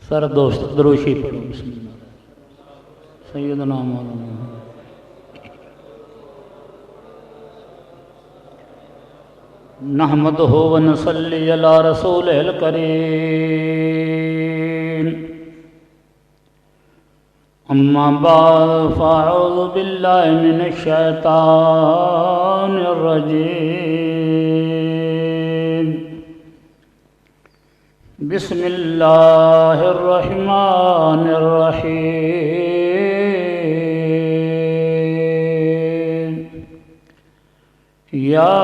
सारा दोस्त दरूशी पढ़ो। बिस्मिल्लाह सैयदना मौलाना नहमदुहु व नसल्ली अला रसूलिल करीम। अम्मा बाद फ़अऊज़ु बिल्लाहि मिनश शैतानिर रजीम। बिस्मिल्लाहिर रहमानिर रहीम। या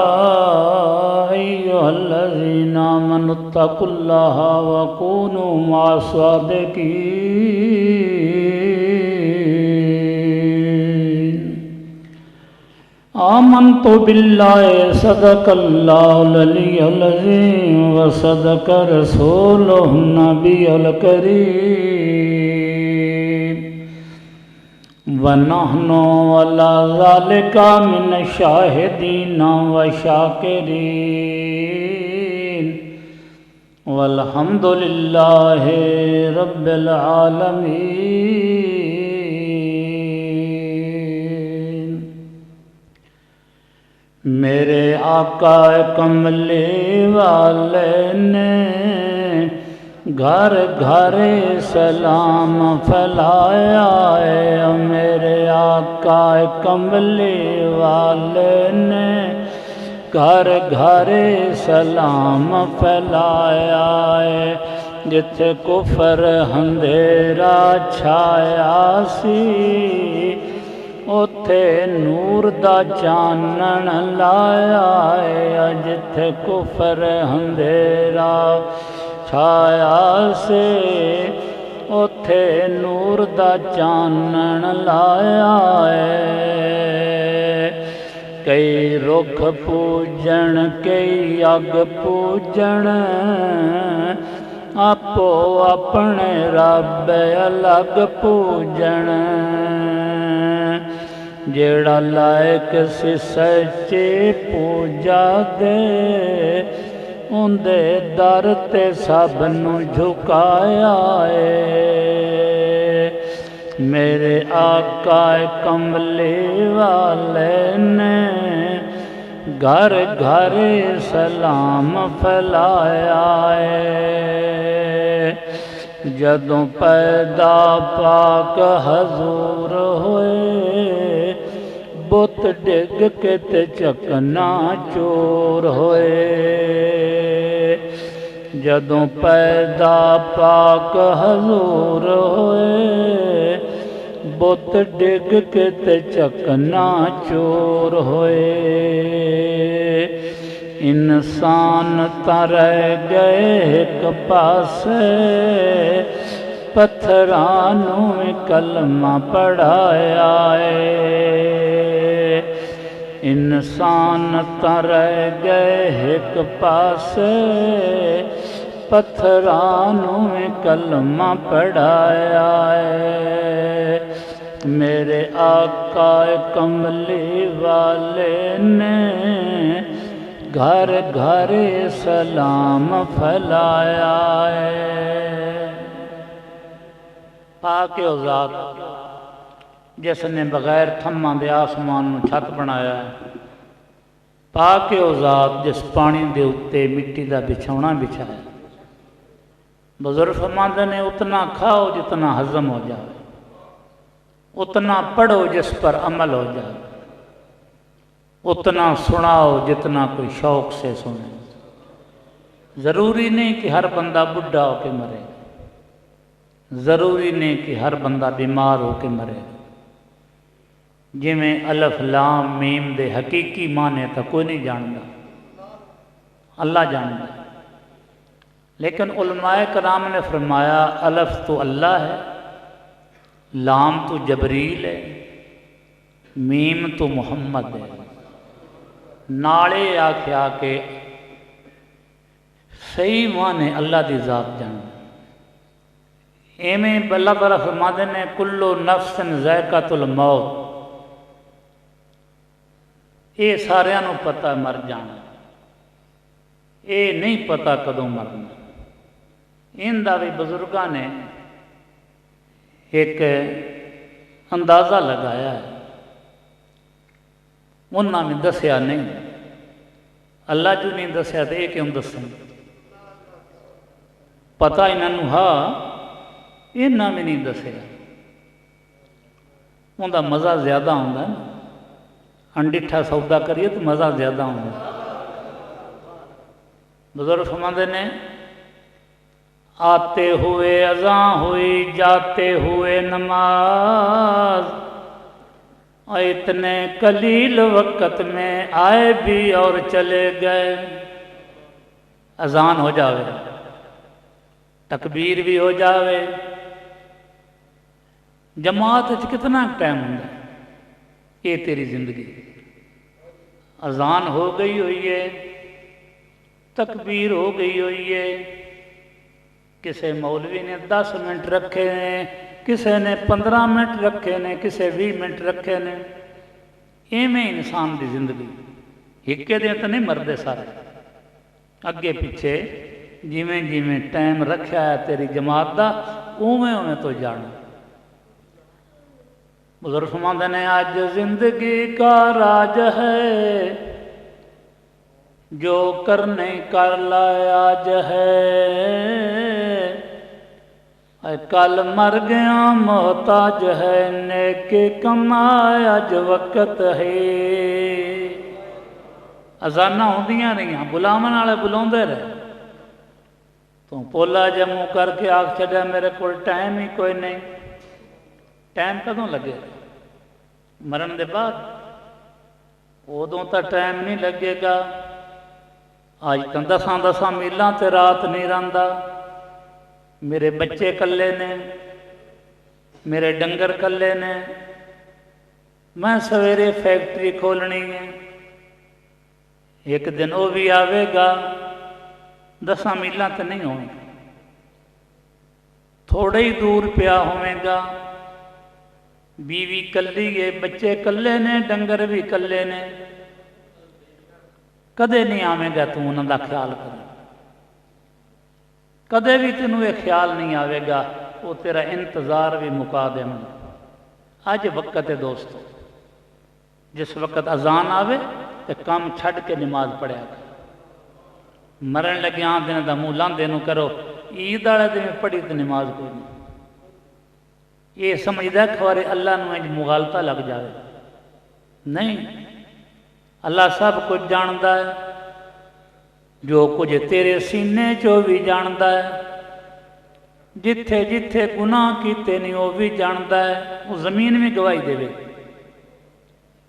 अय्युहल्लज़ीना आमनुत्तकुल्लाह व कूनू मास्सादिकीन। आमन्तु बिल्लाहि सदक़ल्लाहुल अलियुल अज़ीम व सदक़ रसूलुहुन नबियुल करीम व नहनु अला ज़ालिका मिनश शाहिदीन व शाकिरीन वल्हम्दुलिल्लाहि रब्बिल आलमीन। मेरे आका कमले वाले ने घर घर सलाम फैलाया है। मेरे आका कमले वाले ने घर घर सलाम फैलाया है। जिथे कुफर अंधेरा छाया सी उथे नूर दा चानन लाया है। जिथे कुफर अंधेरा छाया से उथे नूर दा चानन लाया है। कई रुख पूजन कई अग पूजन आपो अपने रब अलग पूजन। जेड़ा लायक सी सच्चे पूजा दे उंदे दर ते सब नू झुकाया है। मेरे आका कमले वाले ने घर घर सलाम फैलाया है। जदों पैदा पाक हजूर होए बुत डिग के ते चकना चोर होए। जदों पैदा पाक हजूर होए बुत डिग के ते चकना चोर होए। इंसान तरह गए एक पासे पत्थरां नूं कलमा पढ़ाया है। इंसान तरह गए एक पासे पत्थरां नूं कलमा पढ़ाया है। मेरे आका कमली वाले ने घर घर सलाम फैलाया है। पाक ओ ज़ात जिसने बगैर थम्मा दे आसमान नूं छत बनाया है। पाक ओ ज़ात जिस पानी दे उत्ते मिट्टी दा बिछौना बिछाया। बुजुर्ग फरमाते ने उतना खाओ जितना हजम हो जाए, उतना पढ़ो जिस पर अमल हो जाए, उतना सुनाओ जितना कोई शौक से सुने। ज़रूरी नहीं कि हर बंदा बुढ़ा होके मरे, ज़रूरी नहीं कि हर बंदा बीमार होके मरे। जिमें अलफ लाम मीम दे हकीकी माने तो कोई नहीं जानता, अल्लाह जानता। लेकिन उलमाए कराम ने फरमाया अलफ तो अल्लाह है, लाम तो जबरील है, मीम तो मुहम्मद है। नाले आख्या के सही माने अल्लाह की जात जान। एवें अल्लाह ताला फरमाते ने कुल्लु नफ्सिन ज़ायक़ातुल मौत। ये सारिਆਂ ਨੂੰ पता मर जाना, ये नहीं पता कदों मरना। इनका भी बजुर्गों ने एक अंदाज़ा लगाया है, उन्होंने दसिया नहीं, अल्लाह जो नहीं दसिया तो ये क्यों दसन, पता इन्हों हाँ इन्हों भी नहीं दसिया, उनका मज़ा ज़्यादा आता है। अंडिठा सौदा करिए तो मज़ा ज़्यादा आता। बुजुर्ग फरमाते ने आते हुए अज़ां हुई, जाते हुए नमाज, और इतने कलील वक़्त में आए भी और चले गए। अज़ान हो जावे, तकबीर भी हो जावे, जमात च कितना टाइम होंगे, ये तेरी जिंदगी। अज़ान हो गई हुई है, तकबीर हो गई हुई है, किसी मौलवी ने 10 मिनट रखे ने, किसी ने 15 मिनट रखे ने, किसी 20 मिनट रखे ने। इवें इंसान की जिंदगी हिक्के दिन तो नहीं मरते सारे, अगे पिछे जिमें जिमें टाइम रखा है तेरी जमात का उवें उवें तो जाना। बुजुर्ग फरमाते ने आज जिंदगी का राज है, जो करने कर लाया आज है, कल मर गया मोहताज है, नेके कमाया आज वक़्त है। अजाना होंदियां रही, बुलावन वाले बुलाते रहे, तो पोला जे मुँह करके आख छड़ा मेरे को टाइम ही कोई नहीं। टाइम कदों लगे? मरण के बाद? उदों तो टाइम नहीं लगेगा। अज तो 10 मीलों ते रात नहीं रहिंदा। मेरे बच्चे कल्ले ने, मेरे डंगर कल्ले ने, मैं सवेरे फैक्ट्री खोलनी है, एक दिन वो भी आवेगा। 10 मीलों तो नहीं होगा, थोड़े ही दूर पिया होवेगा। बीवी कल्ली है, बच्चे कल्ले ने, डंगर भी कल्ले ने। कदे नहीं आवेगा तू उन्होंने ख्याल कर, कदे भी तेनों ये ख्याल नहीं आवेगा, वो तेरा इंतज़ार भी मुका देंगे। अज वक़्त है दोस्तों, जिस वक़्त अजान आवे तो काम छड़ के नमाज पढ़िया कर। मरण लगे दिन का मूँह लांदे नूं करो, ईद वाले दिन पढ़ी तो नमाज कोई नहीं। ये समझदा खवारे अल्लाह नूं इंज मुगालता लग जाए, नहीं। अल्लाह सब कुछ जानता है, जो कुछ तेरे सीने चो भी जानता है, जिथे जिथे गुनाह कीते नहीं वो भी जानता है। वो जमीन भी गवाही देवे,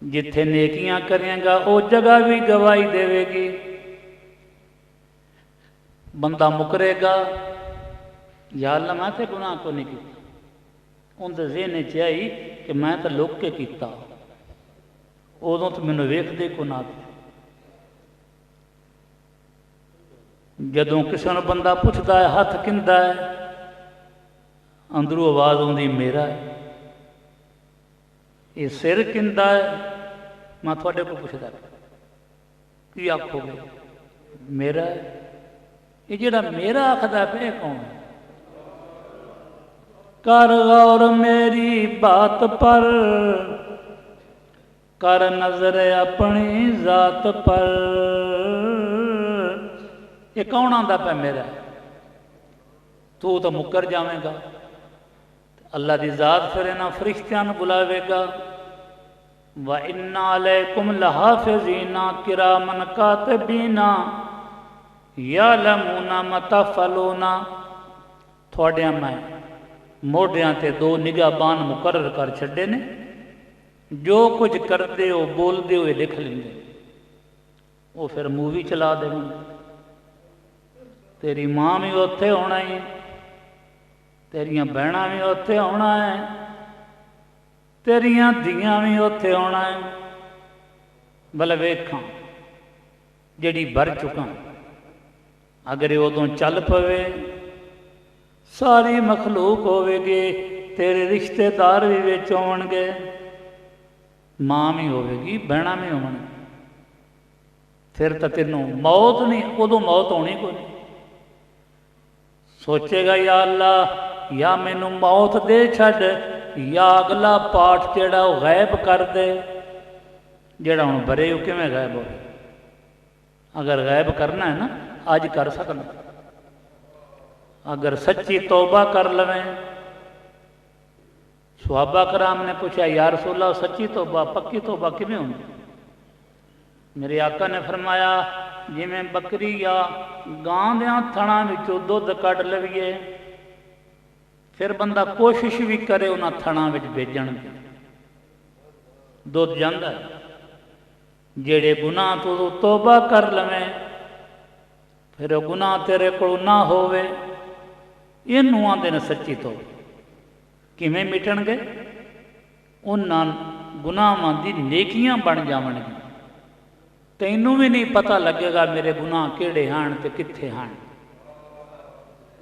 जिथे नेकियां करेगा वो जगह भी गवाही देवेगी। बंदा मुकरेगा, या अल्लाह मैं तो गुनाह को नहीं किया, उनके ज़हन च आई कि मैं तो लुक के किया, उदों तो मैनू वेखदे को ना। जदों किसी ने बंदा पुछदा है हथ किंदा है, अंदरों आवाज़ आउंदी मेरा है। ये सिर किंदा है, मैं थोड़े को पुछदा की आखोगे? मेरा है। ये जिहड़ा मेरा आखदा पे कौन है? कर गौर मेरी बात पर, कर नजर अपनी जात पर। ये कौन आंदा पे मेरा? तू तो मुकर जावेगा। अल्लाह की जात फिर इन्हां फरिश्तियां नूं बुलावेगा, व इन्ना अलैकुम लहाफिज़ीना किरामन कातिबीना यालमूना मतफलूना। थोड़िया मैं मोढियां ते 2 निगाहबान मुकर्रर कर छड्डे ने, जो कुछ करते हो बोलते हुए लिख लेंगे। वो फिर मूवी चला देंगे। तेरी माँ भी उत्थे होना है, तेरिया भैणां भी उत्थे होना है, तेरिया धियां भी उत्थे होना है। बल वेखां जिहड़ी भर चुका, अगर ये उदों चल पवे सारी मखलूक होवेगी, तेरे रिश्तेदार भी विच होणगे, माँ भी होगी, बहना भी होने। फिर तो तेनों मौत नहीं, उदों मौत होनी कोई। सोचेगा या अल्लाह या मैनू मौत दे छड़ या अगला पाठ जोड़ा वो गायब कर दे। जोड़ा हूँ बरे वो किवें गायब हो? अगर गायब करना है ना अज कर सकना। अगर सच्ची तौबा कर लवें। सहाबा कराम ने पूछा या रसूलल्लाह सच्ची तौबा पक्की तौबा किवें होंदी? मेरे आका ने फरमाया जिमें बकरी या गां दियां थणा विचों दुध कढ़ लवीए फिर बंदा कोशिश भी करे उन्हां थणा विच भेजण दी, दुध जांदा है। जेड़े गुनाह तो तौबा कर लवें फिर गुनाह तेरे कोल ना होवे, इनू आंदे ने सच्ची तौबा। किवें मिटणगे? उन्हां गुनाहां दी नेकियां बन जावणगियां। तैनू भी नहीं पता लगेगा मेरे गुनाह किहड़े हैं ते कित्थे हैं।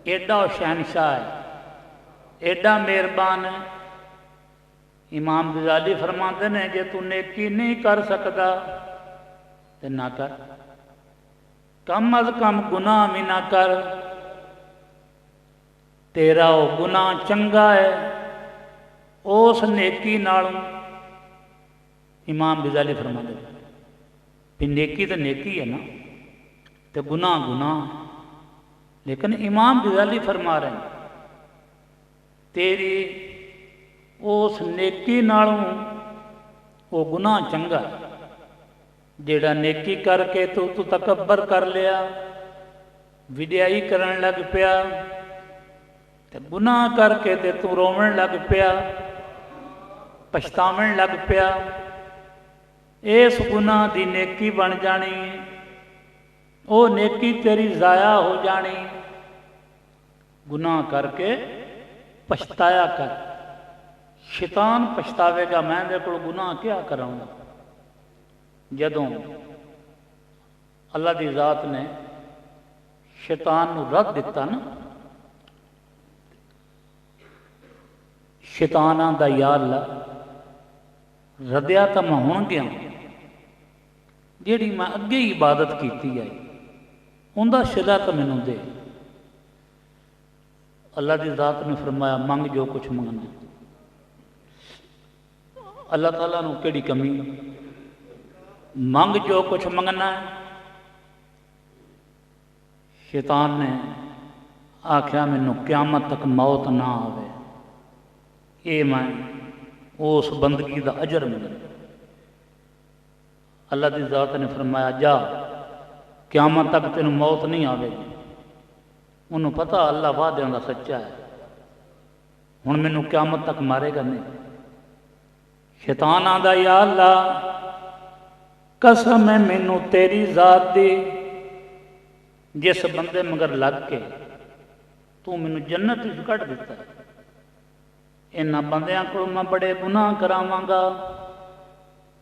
एडा शहनशाह है, एडा मेहरबान है। इमाम गजाली फरमाते ने जे तू नेकी नहीं कर सकता तो ना कर, कम अज कम गुनाह भी ना कर। तेरा वो गुनाह चंगा है उस नेकी नालों। इमाम गजाली फरमाते भी नेकी तो नेकी है ना, तो गुनाह गुनाह। लेकिन इमाम गजाली फरमा रहे हैं तेरी उस नेकी नालों वो गुनाह चंगा। जेड़ा नेकी करके तू तकबर कर लिया, विद्याई करन लग पिया, ते गुनाह करके ते तू रोवन लग पिया, पछतावन लग पिया। इस गुनाह की नेकी बन जानी, वो नेकी तेरी जाया हो जानी। गुनाह करके पछताया कर। शैतान पछतावेगा मैं दे कोल गुनाह क्या कराऊंगा। जदों अल्लाह की जात ने शैतान नूं रद दिता ना, शैतान आंदा या अल्लाह रद्या तो मैं हुण गया, जिहड़ी मैं अगे ही इबादत की है उनका सिला तो मैनू दे। अल्लाह की जात ने फरमाया मंग जो कुछ मंगना। अल्लाह ताला नूं किहड़ी कमी? मंग जो कुछ मंगना है। शैतान ने आख्या मैनू क्यामत तक मौत ना आवे, ये मैं उस बंदगी का अजर मिलना। अल्लाह की जात ने फरमाया जा क्यामत तक तेन मौत नहीं आवेगी। उन्होंने पता अल्लाह वादे का सच्चा है, हुण मैनू क्यामत तक मारेगा नहीं। शैतान आंदा या अल्लाह कसम है मैनू तेरी जात दी, जिस बंदे मगर लग के तू मैनू जन्नत विच कढ़ दिता, इन्हां बंदियां को मैं बड़े गुनाह करावांगा,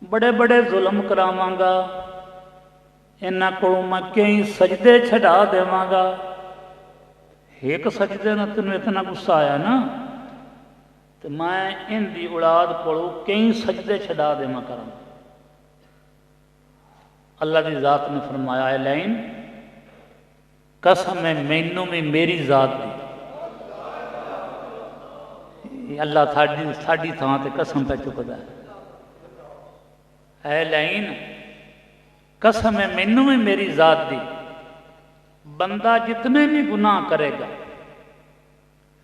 बड़े बड़े जुल्म करावांगा, इन्हां को मैं कई सजदे छड़ा देवांगा। एक सजदे ना तेन इतना गुस्सा आया ना, तो मैं इनकी औलाद को कई सजदे छड़ा देवा करा। अल्लाह की जात ने फरमाया है लैन कसम है मैनू भी मेरी जात दी। अल्लाह साड़ी थां ते कसम पे चुकता है लैन कसम है मैनू भी मेरी जात दी। बंदा जितने भी गुनाह करेगा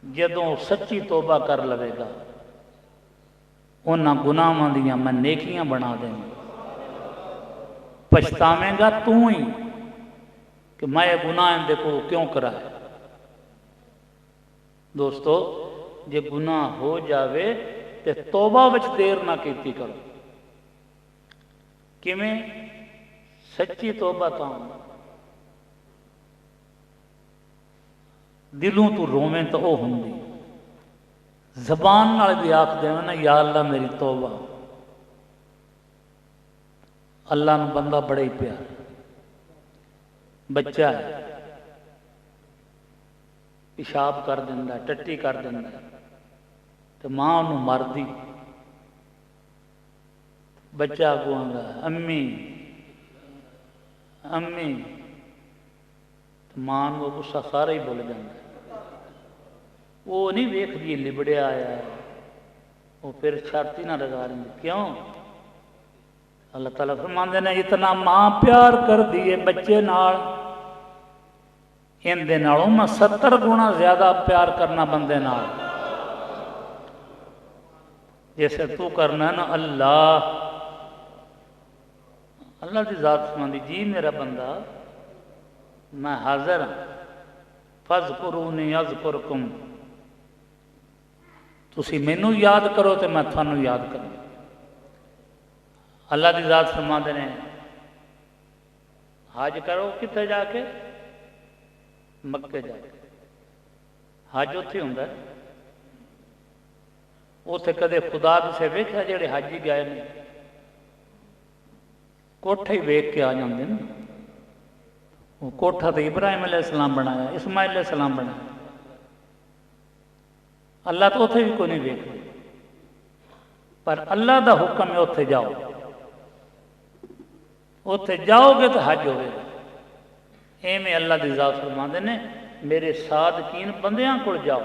जदों सच्ची तौबा कर लवेगा उन्हां गुनाहां दियां मैं नेकियां बना देंगा। पछतावेगा तू ही कि मैं ये गुनाह इनके को क्यों कराया। दोस्तों जे गुनाह हो जावे तो तौबा विच देर ना कीती करो। किवें? सच्ची तौबा तां दिलों तू रोवें तो वह होंगी, जबान नाल भी आख देवे ना या अल्लाह मेरी तौबा। अल्लाह नूं बंदा बड़ा ही प्यार। बच्चा है पेशाब कर दिंदा, टट्टी कर दिंदा, तो मां उन्होंने मारदी। बच्चा अगों आंदा अम्मी अम्मी, तो मां को गुस्सा सारा ही भुल जाता। वो नहीं वेखदी लिबड़िया आया, वो फिर छाती ना लगा लेंगे। क्यों? अल्लाह ताला फरमांदे ने इतना मां प्यार कर दिए बच्चे नाल, इनदे नालों मैं 70 गुणा ज्यादा प्यार करना बंदे नाल। जैसे तू करना है ना अल्लाह, अल्लाह की जात फरमांदी जी मेरा बंदा मैं हाजिर हाँ, फज़कुरूनी अज़कुरकुम, तुसी मैनू याद करो तो मैं थानू याद करूँ। अल्लाह की जात फरमाते ने हज करो कितने जाके? मक्के जाके। हज उत्थे हुंदा है, उत्थे कदे खुदा किसे वेख्या जेड़े हज ही गए ने? कोठे ही वेख के आ जाते हैं। वो कोठा तो इब्राहिम अलैहिस्सलाम बनाया, इस्माइल अलैहिस्सलाम बनाया, अल्लाह तो उत्थे भी कोई नहीं वेख, पर अल्लाह का हुक्म है उत्थे जाओ, उत्थे जाओगे तो हज होगा। एवें अल्लाह की जात फरमाते ने मेरे सादकीन बंदियां कोल जाओ,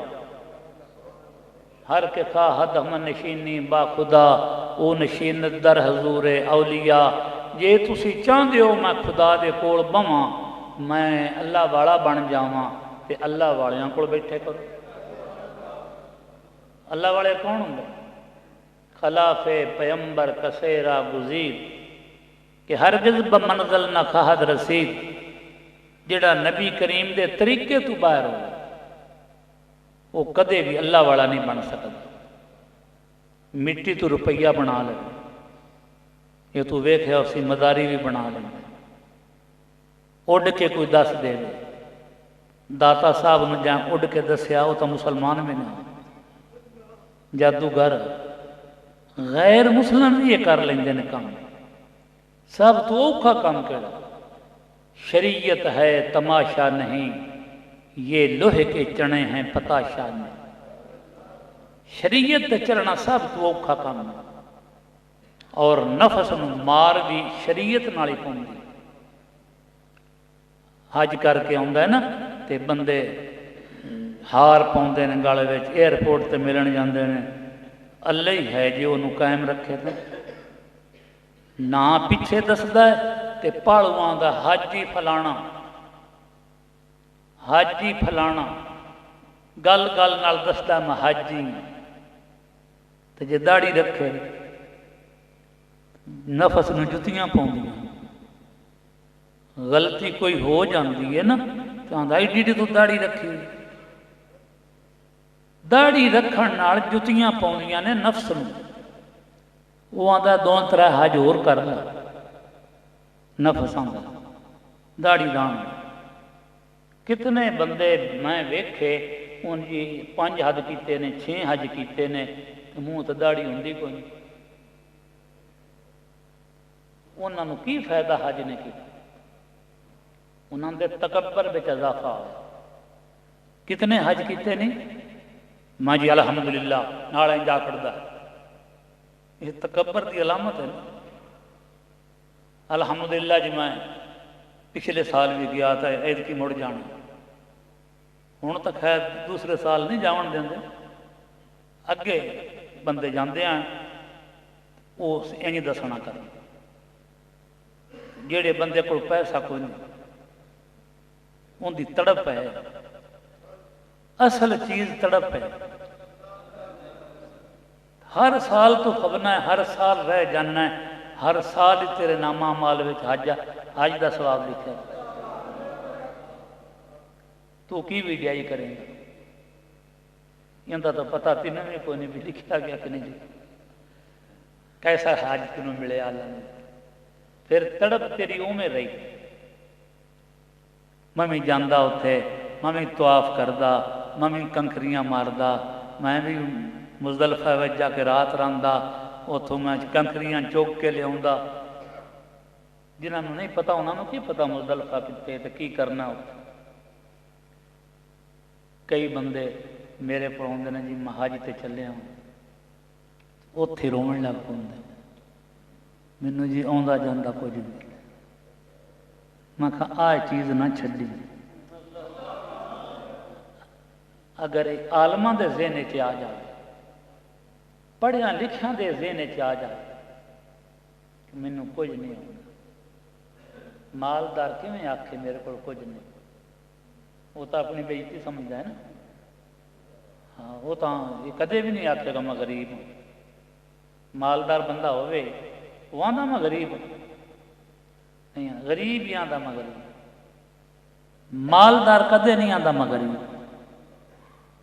हर के खा हद हम नशीनी बा खुदा ओ नशीन दर हजूर औलिया। जे तुसी चाहते हो मैं खुदा दे कोल बवां, मैं अल्लाह वाला बन जावां, ते अल्लाह वालियां कोल बैठे करो। अल्लाह वाले कौन होंगे? खलाफे पैगंबर कसेरा गुजीर कि हरगिज़ बमंज़िल न खाहद रसीद। जिहड़ा नबी करीम दे तरीके तो बाहर हो वो कदे भी अल्लाह वाला नहीं बन सकता। मिट्टी तो रुपया बना ले, ये तू वेख्या उसी मदारी भी बना ले, उड़ के कोई दस दे, दाता साहब ने जहाँ उड़ के दसिया वो तो मुसलमान भी नहीं। जादूगर गैर मुसलिम भी ये कर लेंगे ने काम। सब तो औखा काम केड़ा? शरीयत है तमाशा नहीं, ये लोहे के चने हैं पताशा नहीं। शरीयत चलना सब तो औखा काम है, और नफस मार भी शरीयत नाल ही पाउंदी। हज करके आउंदा है ना ते बंदे हार पाउंदे ने गले विच, एयरपोर्ट ते मिलन जांदे ने। अल्लाह ही है जी उन्होंने कायम रखे थे। ना पिछे दसदा है ते भालुआं दा हज ही फलाना, हज ही फलाना, गल गल नाल दसदा मैं हज ही। ते जे दाड़ी रखे नफस नूं जुत्तियां पाउंदियां, गलती कोई हो जाती है ना तो आंदा एडी एडी तूं दाड़ी रखी। दाड़ी रखण नाल जुत्तियां पाउंदियां ने नफ्स नूं। वो आंदा दो त्रै हज होर कर ला, नफस आंदा दाड़ी दान। कितने बंदे मैं वेखे उन जी 5 हज कीते ने, 6 हज कीते ने, मूँह तो दाड़ी हुंदी कोई नहीं। उन्होंने की फायदा हज ने किया? उन्होंने तकबर में इजाफा हो। कितने हज किते नहीं? मां जी अलहमदुलिल्लाह नाल जा खड़दा, ये तकबर की अलामत है ना। अलहमदुलिल्लाह जी मैं पिछले साल भी गया था, ऐद की मुड़ जाना। हुण तो खैर दूसरे साल नहीं जावन देंदे, अगे बंदे जाते हैं वो इंज दसना कर। जेड़े बंदे को पैसा कोई नहीं, उनकी तड़प है, असल चीज तड़प है। हर साल तो खबना है, हर साल रह जाना है, हर साल ही तेरे नामा माल विच हज हज का सवाब लिखा। तू की भी गया करेंगे? इनका तो पता तीन भी कोई नहीं भी लिखा गया कि नहीं। कैसा हज तेन मिले अल्लाह ने? फिर तड़प तेरी उमें रही। मैं जाता उत्थे, मैं तवाफ करदा, मैं कंकरियां मारदा, मैं भी मुजदलफा में जाके रात रहा, उतों मैं कंकरियां चुग के लिया। जिन्होंने नहीं पता उन्होंने की पता मुजदलफा कितने तो की करना। कई बंदे मेरे को आते हैं जी मैं हज ते चलिया, उत्थे रोवन लग पाते, मैनू जी आंदा जांदा कुछ नहीं। मैं कहा आ चीज़ ना छड्डी, अगर आलमां दे ज़हन च आ जाए, पढ़िया लिखिया दे ज़हन च आ जाए कि मैनू कुछ नहीं होना, मालदार किवें आखे मेरे को कुछ नहीं, वो तो अपनी बेइज्जती समझदा है ना। हाँ, वो तो ये कदे भी नहीं आखेगा मैं गरीब हूँ। मालदार बंदा होवे वो आंदा मैं गरीब हूँ, नहीं गरीब ही आंदा मैं गरीब। मालदार कदे नहीं आंदा मैं गरीब।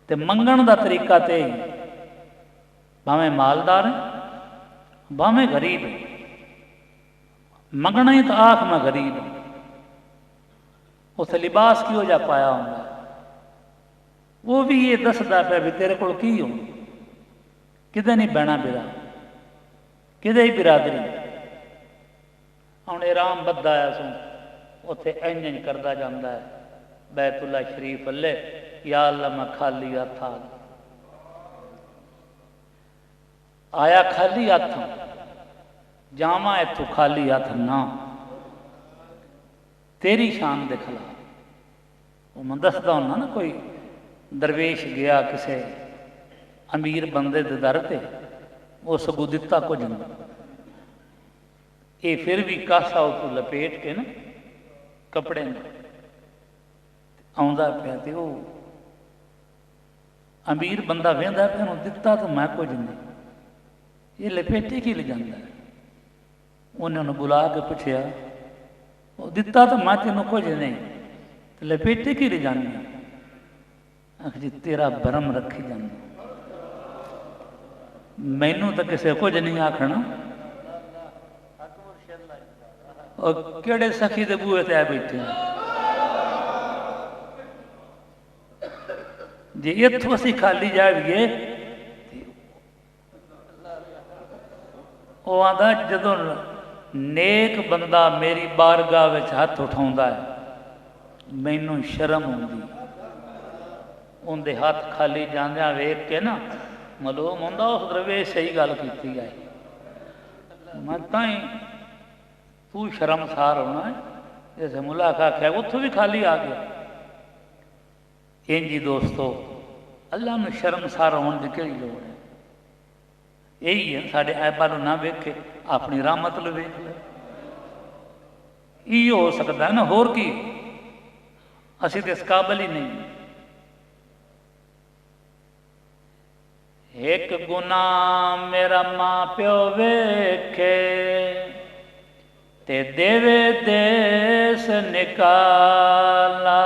ते मंगण का तरीका तो ही, भावें मालदार है भावें गरीब है, मंगना ही तो आख मैं गरीब हूं। उस लिबास किहो जा पाया होंगे, वो भी ये दसदा पे भी तेरे को की हो, किदे नहीं बहना बिरा, किदे ही बिरादरी। हम आराम बद्दा आया सू उत्थे इंज इंज करदा जांदा है, बैतुल्ला शरीफ अल्ले या अल्लाह मैं खाली हथ आया, खाली हथ जावा इथों खाली हथ ना, तेरी शान दे खिलाफ। वो मैं दसदा होना ना, कोई दरवेश गया किसी अमीर बंदे दे दर ते, वो सगों दिता कुछ नहीं, ये फिर भी कासा उतों लपेट के ना कपड़े में आउंदा पिया, ते वो अमीर बंदा वेंदा पिया, दिता तो मैं कुछ नहीं, ये लपेटे की ले जाता है। उन्होंने बुला के पूछया, वो दिता तो मैं तेनों कुछ नहीं, तो लपेटे की ले जानी। आख जी तेरा भरम रखी जाना, मैनू तो किसी कुछ नहीं आखना। और केड़े सखी दे बूहे ते आ बैठे जे इत्थों असीं खाली जाइए, वो आंदा जदों नेक बंदा मेरी बारगाह विच हथ उठाउंदा है, मैनू शर्म आउंदी। उनके हाथ खाली जांदियां वेख के ना मालूम होंदा उस दरवेश सही गल कीती है, मैं ताई तू शर्मसार होना है। जैसे मुलाकात है उतो भी खाली आ गया। इंजी दोस्तों, अल्लाह में शर्मसार होने की कई लोड़ है। यही है साढ़े ऐबा ना वेखे, अपनी रहमत लो वेख ले, ये हो सकता है ना, होर की असी तो इस काबल ही नहीं। एक गुना मेरा मां प्यो वेखे ते देवे देश निकाला,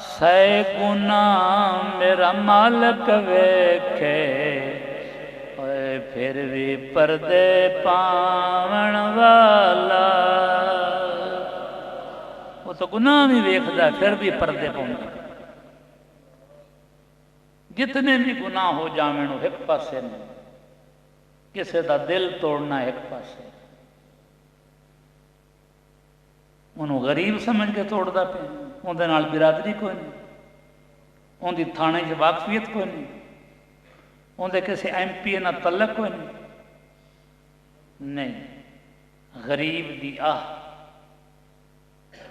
सै गुना मेरा मालक वेखे फिर भी पर्दे पावण वाला। वो तो गुनाह भी वेखदा फिर भी पर्दे पाउंदा। जितने भी गुनाह हो जावन एक पासे ने, किसी का दिल तोड़ना एक पासे, उन्होंने गरीब समझ के तोड़ता पे, उनके नाल बिरादरी कोई नहीं, उनकी थाने च वाकफियत कोई नहीं, उनके किसी MP ना तलक कोई नहीं। गरीब की आह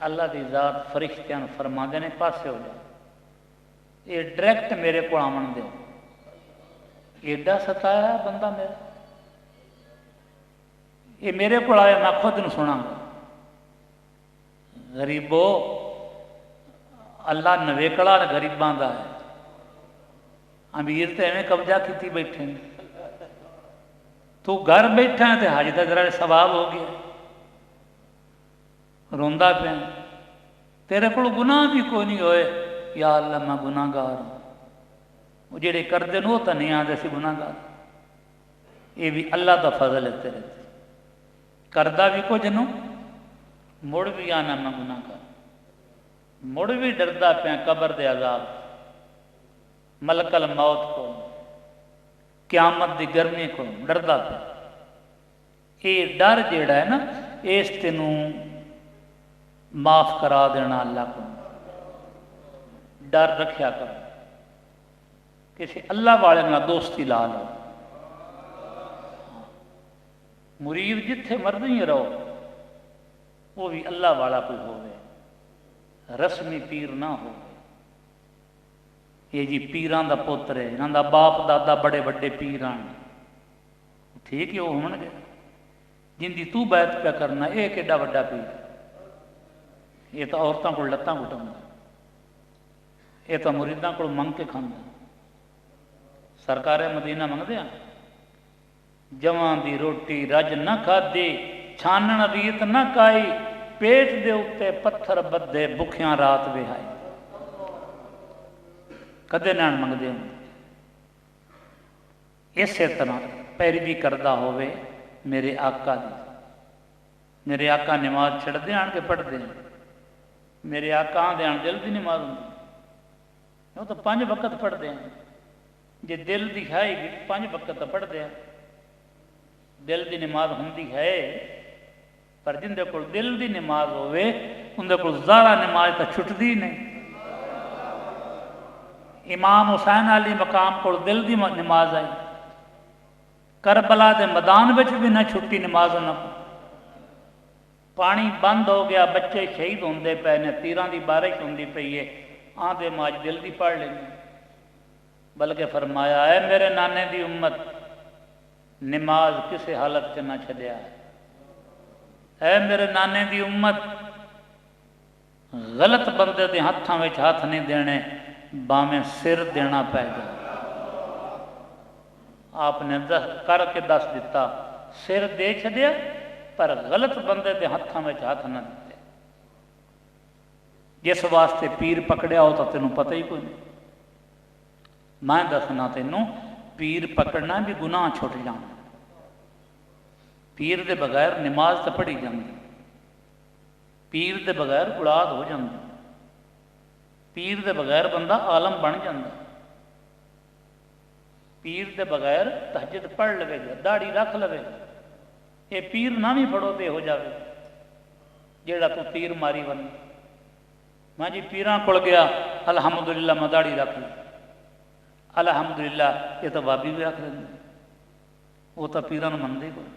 अल्लाह की जात फरिश्तियां फरमाते ने पासे हो जाए, ये डायरैक्ट मेरे को आवन दे। एडा सताया बंदा मेरा, ये मेरे को आया मैं खुद न सुना। गरीबो अल्लाह नवेकड़ा गरीबां का है, अमीर तो एवं कब्जा की बैठे ने। तू घर बैठा है तो हज का जरा सवाब हो गया, रोंदा पे तेरे को गुनाह भी कोई नहीं होए, या अल्लाह मैं गुनाहगार हूँ। वो जेड़े करते वो तो नहीं आते सी गुनाहगार, ये भी अल्लाह का फजल है तेरे ते। करदा भी कुछ नो मुड़ भी आना मैं गुनाहगार, मुड़ भी डरदा पे कबर दे अजाब, मलकल मौत को, क्यामत की गर्मी को डरदा पे। ये डर जेड़ा है ना, इस तेनू माफ करा देना अल्लाह को। डर रखिया करो, किसी अल्लाह वाले ना दोस्ती ला लो। मुरीद जिथे मर्जी रहो, वो भी अल्लाह वाला कोई होवे, रस्मी पीर ना हो। ये जी पीरां दा पुत्र है, इन्हां दा बाप दादा बड़े बड़े पीर हैं, ठीक है वो होणगे। जिंदी तू बैत पे करना ये केडा वड्डा पीर, ये तो औरतों को लत्तां घुटाउंदा, ये तो मुरीदां को मंग के खांदा। सरकारे मदीना मंगदे आ, जवां दी रोटी रज न खाधी, छानण रीत न काई, पेट दे उत्ते पत्थर बद्धे, भुखियां रात विहाई। कदे नान मंगदे होंदे। इस तरह पैरवी करदा होवे मेरे आका दी। मेरे आका नमाज छड़दे आन के पढ़ते हैं, मेरे आका आंदे आन दिल की नमाज होंदी, वो तो 5 वक्त पढ़ते हैं। जे दिल की है 5 वक्त तो पढ़ते हैं। दिल की नमाज होंदी है, पर जिंदे कोल दिल की नमाज होवे उनके कोल ज़ारा नमाज तो छुटती नहीं। इमाम हुसैन अली मकाम को दिल की नमाज आई, करबला के मैदान में भी ना छुट्टी नमाज उन्होंने। पानी बंद हो गया, बच्चे शहीद होंदे पे ने, तीरां की बारिश होंदी पई है, आंदे माज दिल की पढ़ लेंगे। बल्कि फरमाया है मेरे नाने की उम्मत नमाज किसी हालत च ना छड्या है। मेरे नाने की उम्मत गलत बंदे के हाथों में हाथ नहीं देने, भावें सिर देना पै जाए। आपने करके दस दिता, सिर दे छड्या पर गलत बंदे के हाथों में हाथ न दिते। जिस वास्ते पीर पकड़िया हो तो तेनों पता ही कोई नहीं। मैं दसना तेनों, पीर पकड़ना भी गुनाह छुट जाना। पीर के बगैर नमाज तो पढ़ी जाती, पीर के बगैर औलाद हो जाती, पीर के बगैर बंदा आलम बन जाता, पीर के बगैर तहज्जुद पढ़ लवेगा, दाढ़ी रख लवेगा। ये पीर ना भी फड़ो तो हो जाए जेड़ा तू तीर मारी बन। मैं जी पीरां कोल गया, अलहमदुलिल्लाह मैं दाढ़ी रख ली, अलहमदुलिल्लाह ये तो बाबी भी रख लेंगे, वो तो पीरां नूं मनदे कोई।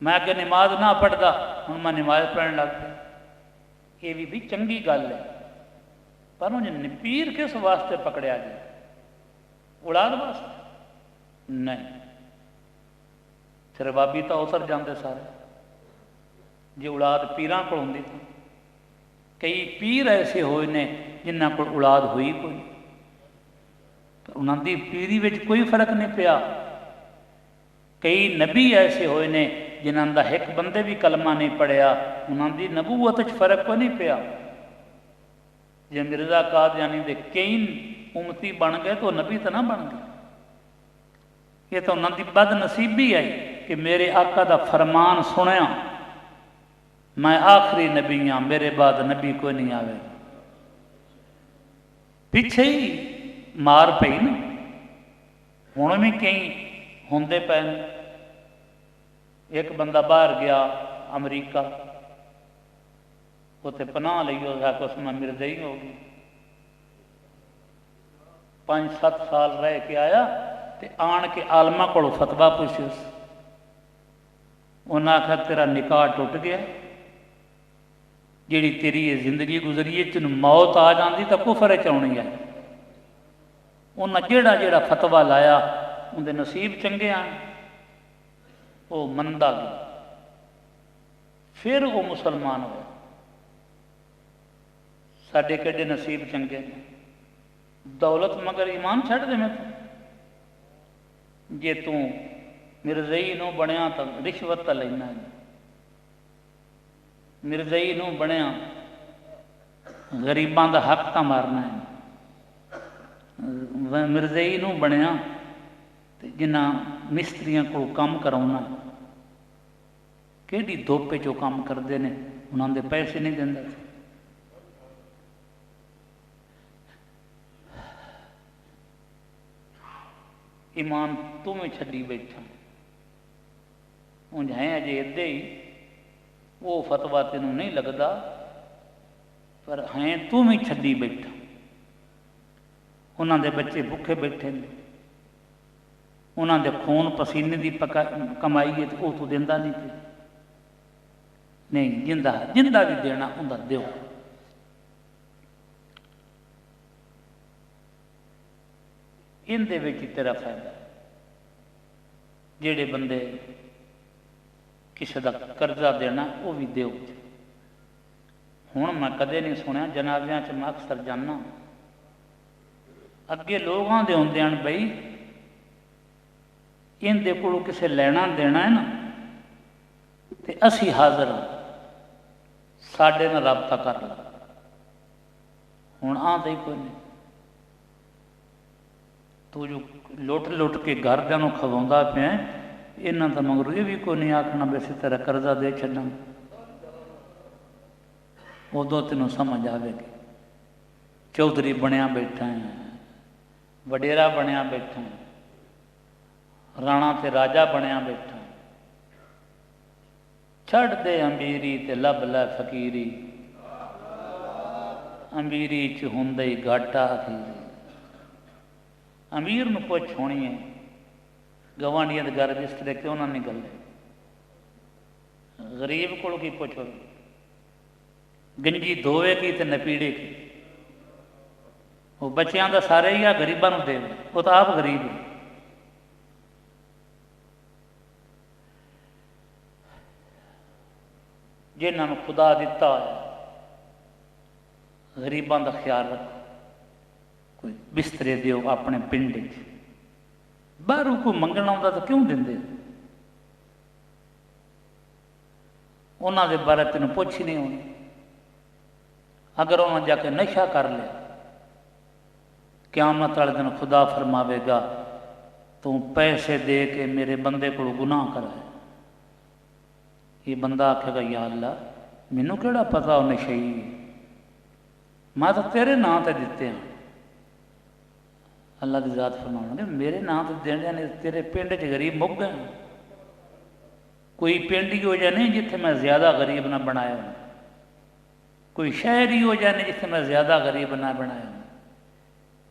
मैं अगे नमाज ना पढ़ता, हुण मैं नमाज पढ़न लग पिया, ये भी चंगी गल है। पर उन्हें पीर किस वास्ते पकड़िया गया? औलाद वास्ते नहीं। फिर बाबी तो उतर जाते सारे जे औलाद पीरां कोल होंदी। तो कई पीर ऐसे होए ने जिन्हां कोल औलाद हुई कोई, पर उन्होंने पीरी में कोई फर्क नहीं पिया। कई नबी ऐसे होए ने जिन्हां दा एक बंदे भी कलमा नहीं पढ़िया, उन्होंने नबूवत च फर्क कोई नहीं पिया। जे मिर्जा कादियानी दे कई उम्मती बन गए तो नबी तो ना बन गए। ये तो उन्होंने बदनसीबी है कि मेरे आका का फरमान सुनिया, मैं आखिरी नबी हाँ, मेरे बाद नबी कोई नहीं आवे। पिछे ही मार पई ना, हुण भी कई होंदे पे। एक बंदा बाहर गया अमरीका, उत्थे पनाह लई, उसमें मिर्जई हो गई। 5-7 साल रह के आया ते आन के आलमा को फतवा पूछे। उन्हें आखिया तेरा निकाह टुट गया, जिहड़ी तेरी ये जिंदगी गुजरी है, तेन मौत आ जाती तो कुफर च आउणी है। उन्हें जेड़ा जेड़ा फतवा लाया उनके नसीब चंगे आए, वो मनदा गया, फिर वो मुसलमान हो। साडे किहड़े नसीब चंगे ने। दौलत मगर ईमान छड्ड दे। मैं जे तू मिर्जई नूं बनया तो रिश्वत तो लेना है, मिर्जई नूं बनया गरीबां दा हक तो मारना है, मिर्जई नूं बनया ते जिन्हां मिस्त्रियां को काम कराउणा, किहड़ी धोपे चो काम करते हैं, उन्होंने पैसे नहीं दिंदा। ईमान तू में छड्डी बैठा, उंज है अजे इदे ही, वो फतवा तेनू नहीं लगता, पर है तू भी छड्डी बैठा। उन्होंने बच्चे भुखे बैठे ने, उन्होंने खून पसीने की कमाई है तो वह तू दिंदा नहीं पे। नहीं, जिंदा जिंदा भी देना उनका दो। इहदे विच ही तेरा फायदा। जिहड़े बंदे किसी का कर्जा देना वो भी दो। हुण मैं कदे नहीं सुनिया, जनाजियां च मैं अक्सर जाना, अगे लोग आंदे होंदे हैं बई इहदे कोलों किसे लैना देना है ना तो असी हाज़र हाँ, साडे नाल राबता कर लो। हुण आंदे ही कोई नहीं। तू जो लुट लुट के घरदियां नूं खवाउंदा पिया, इन्हां दा मगरों ये भी कोई नहीं आखना भी असीं तेरा कर्जा दे छड्डां। उदों तैनूं समझ आवेगी। चौधरी बनया बैठा है, वडेरा बनया बैठा है, राणा ते राजा बनया बैठा है। छड़ दे अमीरी ते लब लै फकीरी, अमीरी च हुंदे ही घाटा अखीरी। अमीर नूं पुछ होनी है गवांढियां दे घर जिस तरह क्यों ना निकले, गरीब कोल की पुछो, गंजी धोवेगी ते नपीड़ेगी। वो बच्चों का सारे ही आ गरीबों को दे, वो तो आप गरीब है। जिन्होंने खुदा दिता है गरीबों का ख्याल रखो। कोई बिस्तरे दो अपने पिंड च, बाहरों को मंगना आता तो क्यों देंगे? उन्होंने बारे तेन पुछ ही नहीं होनी। अगर उन्होंने जाके नशा कर लिया, क़यामत वाले दिन खुदा फरमावेगा तू पैसे दे के मेरे बंदे को गुनाह कराए। ये बंदा आखेगा या अल्लाह मैनू केड़ा पता वो नशई है, मैं तो तेरे नाम से दिते हैं। अल्लाह की जात फरमाएंगे मेरे नाम से देने ने तेरे पिंड च गरीब मुक गए। कोई पिंड ही हो जाए नहीं जिथे मैं ज्यादा गरीब ना बनाया हूँ, कोई शहर ही हो जाए जिथे मैं ज्यादा गरीब ना बनाया हूँ,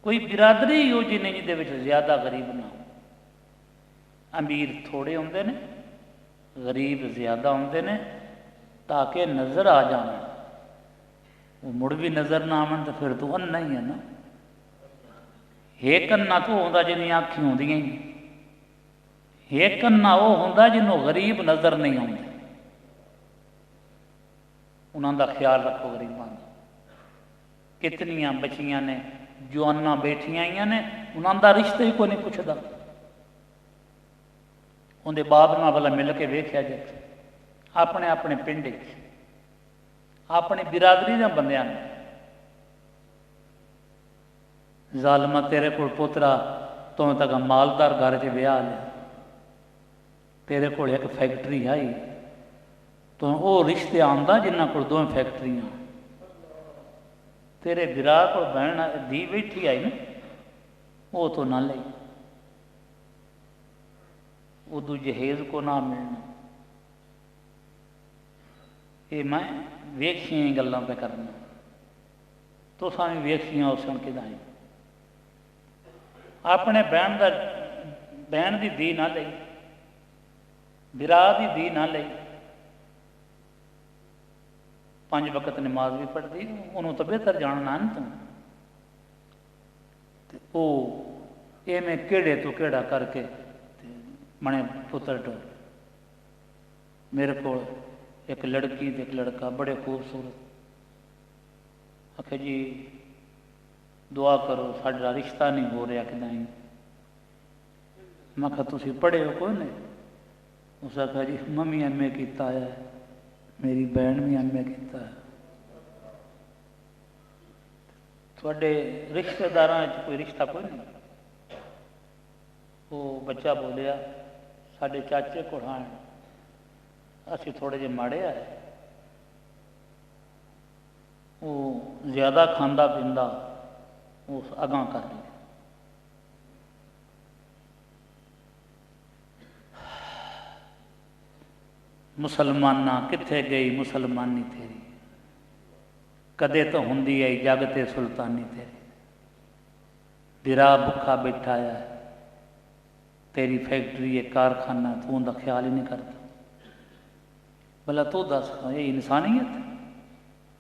कोई बिरादरी ही हो जी नहीं जिसे ज्यादा गरीब ना हो। अमीर थोड़े होंगे ने, गरीब ज्यादा होंगे ने, ताकि नज़र आ जाए। वो मुड़ भी नज़र ना आवन तो फिर तो अन्ना ही है ना। एक अन्ना तो होंदा जिन्हें अखी होंदियां ही, एक अन्ना वो होंदा जिन्हों गरीब नज़र नहीं आते। उन्हों का ख्याल रखो गरीबों का। कितनियां बचियां ने जवाना बैठियां ही ने, उन्होंने रिश्ते ही कोई नहीं पुछदा। उनके बाप नाल भला मिल के वेख्या जाए, अपने अपने पिंड अपनी बिरादरी के बंदियां ने। जालमा तेरे को पुत्रा तो तक मालदार घर च विआह लिया, तेरे को एक फैक्ट्री आई तो वो रिश्ते आंदा जिन्हों को दो फैक्ट्रियां। तेरे बिरा को बहन धी बैठी आई ना, वो तो ना ले, उदू जहेज को ना मिलना। ये मैं वेखिया गल्लां पे करना, तो सामी वेखिया उस कि अपने बहन की धी ना ली, बिरा की धी ना ली। 5 वक्त नमाज भी पढ़ती, उन्होंने तो बेहतर जानना न तू। इवें केड़े तो केड़ा करके मने पुत्र टो। मेरे को एक लड़की एक लड़का बड़े खूबसूरत, आखे जी दुआ करो साडा रिश्ता नहीं हो रहा कि नहीं। मैं कहा तुसी पढ़े हो कोई नहीं? उस आखा जी मम्मी एम ए किया है, मेरी बहन भी एम ए किया है। थोड़े रिश्तेदार कोई रिश्ता कोई नहीं? वो बच्चा बोलिया साडे चाचे को हाँ असी थोड़े जे माड़े है, वो ज्यादा खांदा पींदा वो अगां कर लिया। मुसलमाना किथे गई मुसलमानी तेरी, कदे तो हुंदी आई जगते सुल्तानी तेरी। बिरा भुखा बैठा है, तेरी फैक्ट्री है कारखाना, तू उनका ख्याल ही नहीं करता। भला तू दस ये इंसानियत?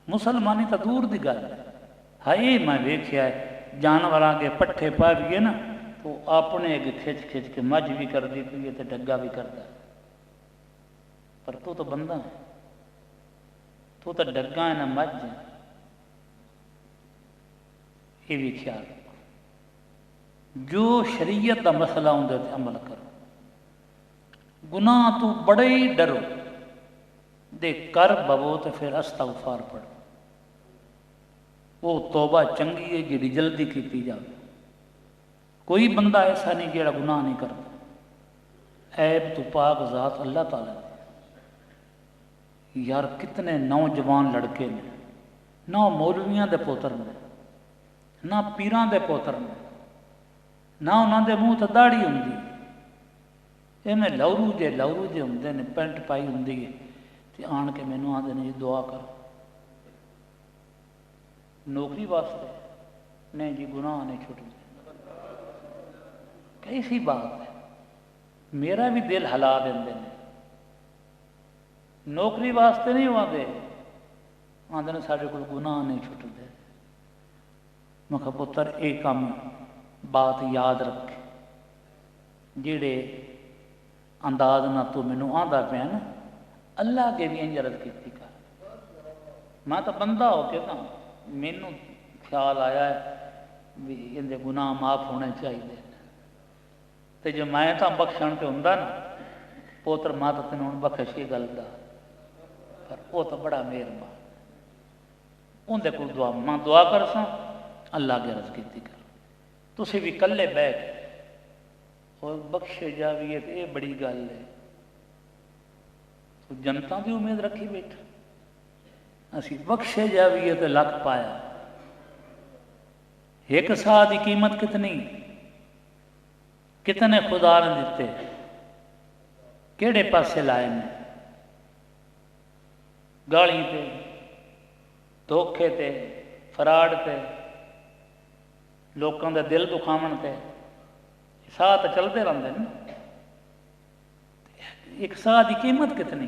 मुसलमानी तो दूर की गल है। हाई मैं वेख्या है जानवर आगे पट्ठे पाविए ना तो अपने अगे खिच खिच के मझ भी करती पई है तो डग्गा भी करता, पर तू तो बंदा है, तू तो डग्गा है ना मझ है। ये भी ख्याल रखो, जो शरीयत का मसला उनके उत्ते अमल करो। गुनाह तो बड़े ही डरो दे कर बवो तो फिर अस्तगफार पढ़ो। वो तौबा चंगी है जी जल्दी की जाए। कोई बंदा ऐसा नहीं जो गुनाह नहीं करता। ऐब तो पाक जात अल्लाह ताला ने। यार कितने नौजवान लड़के ने, ना मौलवियां दे पुत्र ने, ना पीरां दे पुत्र ने, ना उन्होंने मूँह तो दाड़ी होंगी, इन्हें लहरू जे होंगे ने, पेंट पाई होंगी है, तो आन के मैनू आते ने जी दुआ करो। नौकरी वास्ते नहीं जी, गुनाह नहीं छुटते। कैसी बात है, मेरा भी दिल हिला देंगे ने। नौकरी वास्ते नहीं आते, आते ने साढ़े को गुनाह नहीं छुटते। मैं कहा पुत्र एक काम बात याद रखे, जेड़े अंदाज ना तू मैनू आंदा पिया ना, अल्लाह के भी इंज अर्ज की कर। मैं तो बंदा हो के ना, मैनू ख्याल आया है भी इनके गुनाह माफ होने चाहिए। तो जो मैं तो बख्शण तो होंदा ना, पुत्र मां तो तेन हूँ बख्श ही गल का, पर वो तो बड़ा मेहरबान। उनके को दुआ मां दुआ कर सा, अल्लाह की अर्ज की कर। तुसी भी कल्ले बह के और बख्शे जावीए तो ये बड़ी गल है। तो जनता की उम्मीद रखी बैठा, असी बख्शे जावीए तो लख पाया। एक साह की कीमत कितनी, कितने खुदा ने दिते, केड़े पासे लाए ने, गाली ते, धोखे ते, फराड ते, लोगों के दिल दुखावन ते, साह तो चलते रहते हैं। एक साह की कीमत कितनी।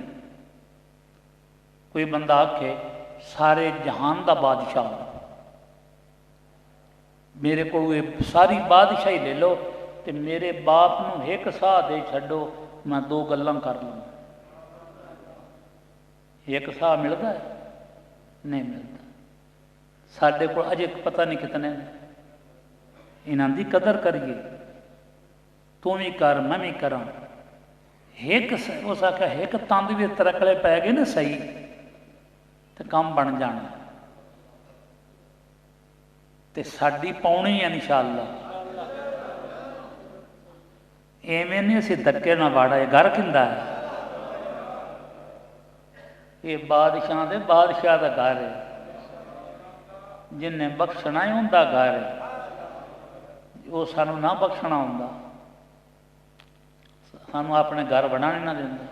कोई बंदा आखे सारे जहान का बादशाह, मेरे को सारी बादशाही ले लो तो मेरे बाप नूं एक साह दे छड्डो, मैं दो गल्लां कर लूँ। एक साह मिलता है? नहीं मिलता। साढ़े को अजे पता नहीं कितने, इन्हां दी कदर करिए। तू भी कर, मैं भी करा। एक उस आख्या एक तंद भी तरकले पै गए ना सही तो काम बन जाना। तो साड़ी पाउनी है इंशाअल्लाह। एवें नहीं असी धक्के ना वाड़ा, ये घर किंदा है? ये बादशाह दे बादशाह का घर है, जिन्हें बख्शना ही उनका घर है। वो सानू ना बख्शना होंदा, सानू अपने घर बनाने ना देंदा।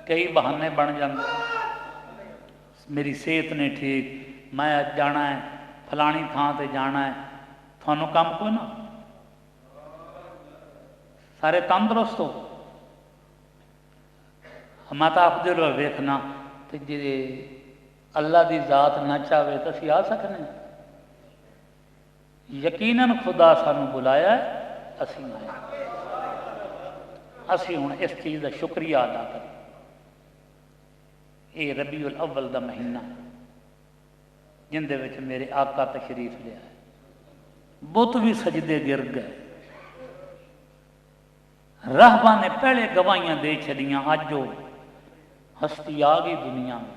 कई बहाने बन जाते, मेरी सेहत नहीं ठीक, मैं अज जाना है फलानी थां ते जाना है। थानू काम को ना, सारे तंदुरुस्त हो। मैं तो आप दिल वेखना तो जे अल्लाह की जात ना चाहे तो असी आ सकने। यकीनन खुदा सानू बुलाया है, असी आए। असी हुण इस चीज़ का शुक्रिया अदा करें। ये रबीउल अव्वल का महीना जिंदे विच मेरे आका तशरीफ लिया है, बुत भी सजदे गिर गए, राहबा ने पहले गवाहियां दे छड़ियां, अज वो हस्ती आ गई दुनिया में।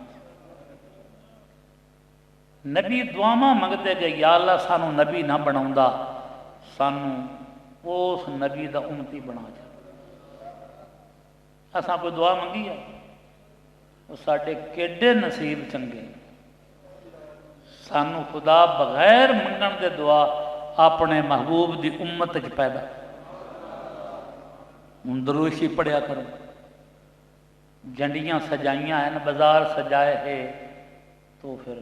नबी दुआवां मंगते गए, या अल्लाह सानू नबी ना बनाउंदा, सानू उस नबी का उम्मती बना जा। असां कोई दुआ मंगी है? वो साडे केडे नसीब चंगे, सानू खुदा बगैर मंगण दे दुआ अपने महबूब की उम्मत च पैदा। हुण दरूशी पढ़िया करो। जंडियां सजाइयां हैं, बाजार सजाए है, तो फिर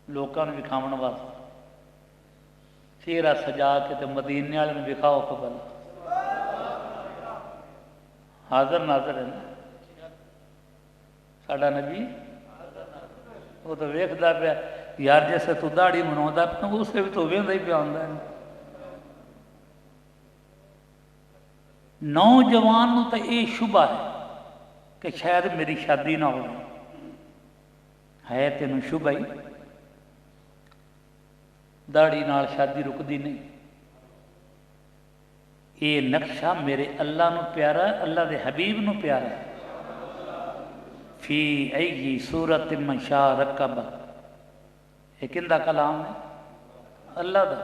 लोगों ने विखावन वास्ते चेहरा सजा के तो मदीने वाले में विखाओ कबल। हाजर नाजर है ना साडा नबी, वो तो वेखदा पिया यार जैसे तू दाढ़ी मनवाता उसे भी तो वेंदा ही पिया होंदा है। नौजवान नूं तो ये शुभा है कि शायद मेरी शादी ना हो, है तेनों शुभ ही दाढ़ी नाल शादी रुकती नहीं। ये नक्शा मेरे अल्लाह नूं प्यारा, अल्लाह के हबीब नूं प्यारा है। फी आई सूरत मशा रकब, ये किंदा कलाम है? अल्लाह का।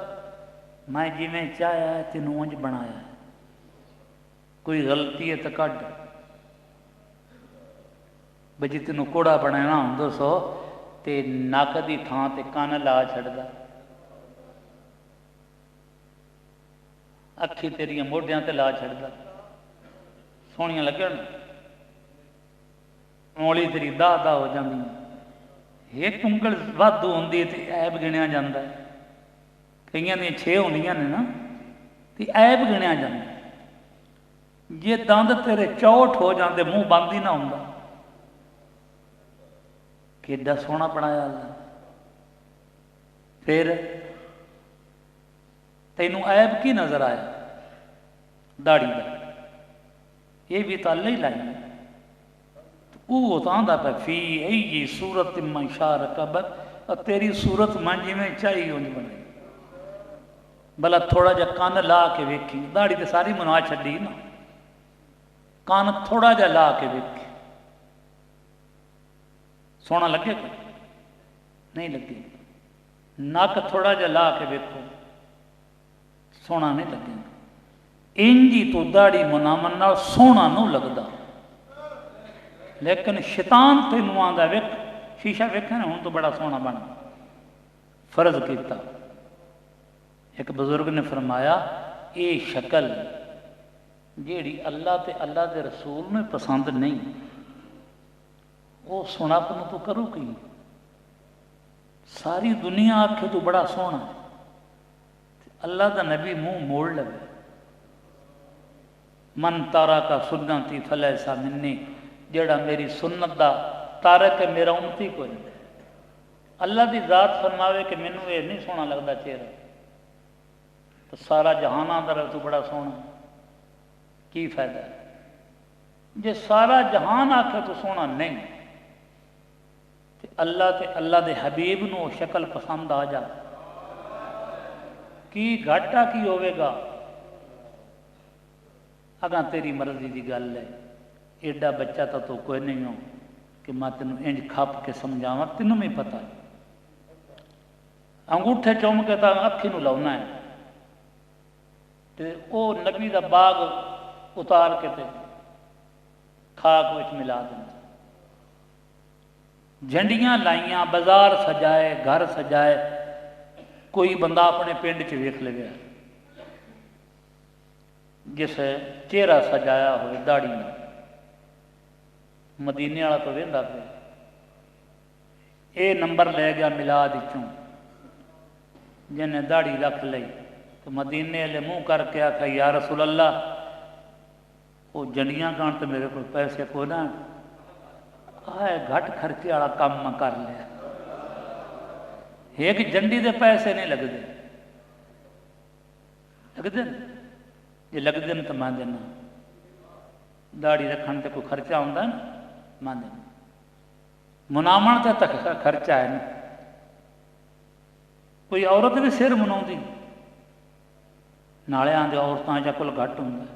मैं जिमें चाहया है तेनों उंज बनाया है, कोई गलती है तो कढ़ बजी तेनों कोड़ा बनाना होंदा सो ते नक की थां ते कन ला छड़दा, अखी तेरिया मोढियां ते ला छड़दा, सोहणियां लगन, औली तेरी दाह दाह हो जाती। एक उंगल वाधू होंदी ते ऐब गिणिया जाता है, कईयां दी 6 होंदियां ने ना ते ऐब गिणिया जाता। जे दंद तेरे 64 हो जाते मूँह बंद ही ना होंदा। किड्डा सोहना बनाया अल्लाह। फिर तैनू ऐब की नजर आया? दाढ़ी का, ये भी तो अल्लाह ही लाई है। वो तो आंदा पे फी आई सूरत मंशार कबर, और तेरी सूरत मैं जिमें चाहिए उंज बनाई। भला थोड़ा जा कन ला के वेखी, दाढ़ी तो सारी मना छड़ी ना, कन थोड़ा जा ला के वेखी, सोहना लगेगा? नहीं लगेगा। नक थोड़ा जा ला के वेखो, सोहना नहीं लगेगा। इंजी तो दाढ़ी मनावन नाल सोहना नहीं लगता। लेकिन शैतान तेनू आंदा वेख, शीशा वेखे ना हुण तो बड़ा सोहना बन, फर्ज किया। एक बुजुर्ग ने फरमाया ये शक्ल जेड़ी अल्लाह ते अल्लाह के रसूल में पसंद नहीं, वो सुनापन तो करू की? सारी दुनिया आखे तू बड़ा सोहना, अल्लाह का नबी मुंह मोड़ लगे। मन तारा का सुन्नती फलैसा मिन्नी, जेड़ा मेरी सुन्नत का तारक है मेरा उम्मती कोई नहीं। अल्लाह की जात फरमावे कि मैनू ये नहीं सोहना लगता चेहरा, तो सारा जहान आंदा रहे तू बड़ा सोहना, की फायदा? जे सारा जहान आखे तो सोहना नहीं, तो अल्लाह ते अल्लाह के हबीब नूं शक्ल पसंद आ जा, की घाटा की होवेगा? अगर तेरी मर्जी की गल है, एडा बच्चा तो तू कोई नहीं हो कि मैं तेन इंज खप के समझावा, तेनों भी पता है। अंगूठे चुम के तो अखी नूं लाउना है, तो वह नबी का बाग उतार के ते खाक विच मिला देना। झंडियां लाइया, बाजार सजाए, घर सजाए, कोई बंदा अपने पिंड च वेख ले गया जिस चेहरा सजाया हो दाढ़ी में, मदीने वाला तो वेंदा पे, ये नंबर ले गया मिलाद चों, जिन्हें दाढ़ी रख ली तो मदीने वाले मुँह करके आखा या रसूल अल्लाह, वो जंडियां खाण तो मेरे को पैसे को ना आए, घट खर्चे वाला काम मैं कर लिया। एक जंडी के पैसे नहीं लगते, लगते जे लगते तो मैं देना। दाढ़ी रखने से कोई खर्चा होंगे ना, मैं देना। मनावन से तक खर्चा है ना, कोई औरत भी सिर मनाउंदी, नाले आंदे औरतां जा कोल घट होंगे,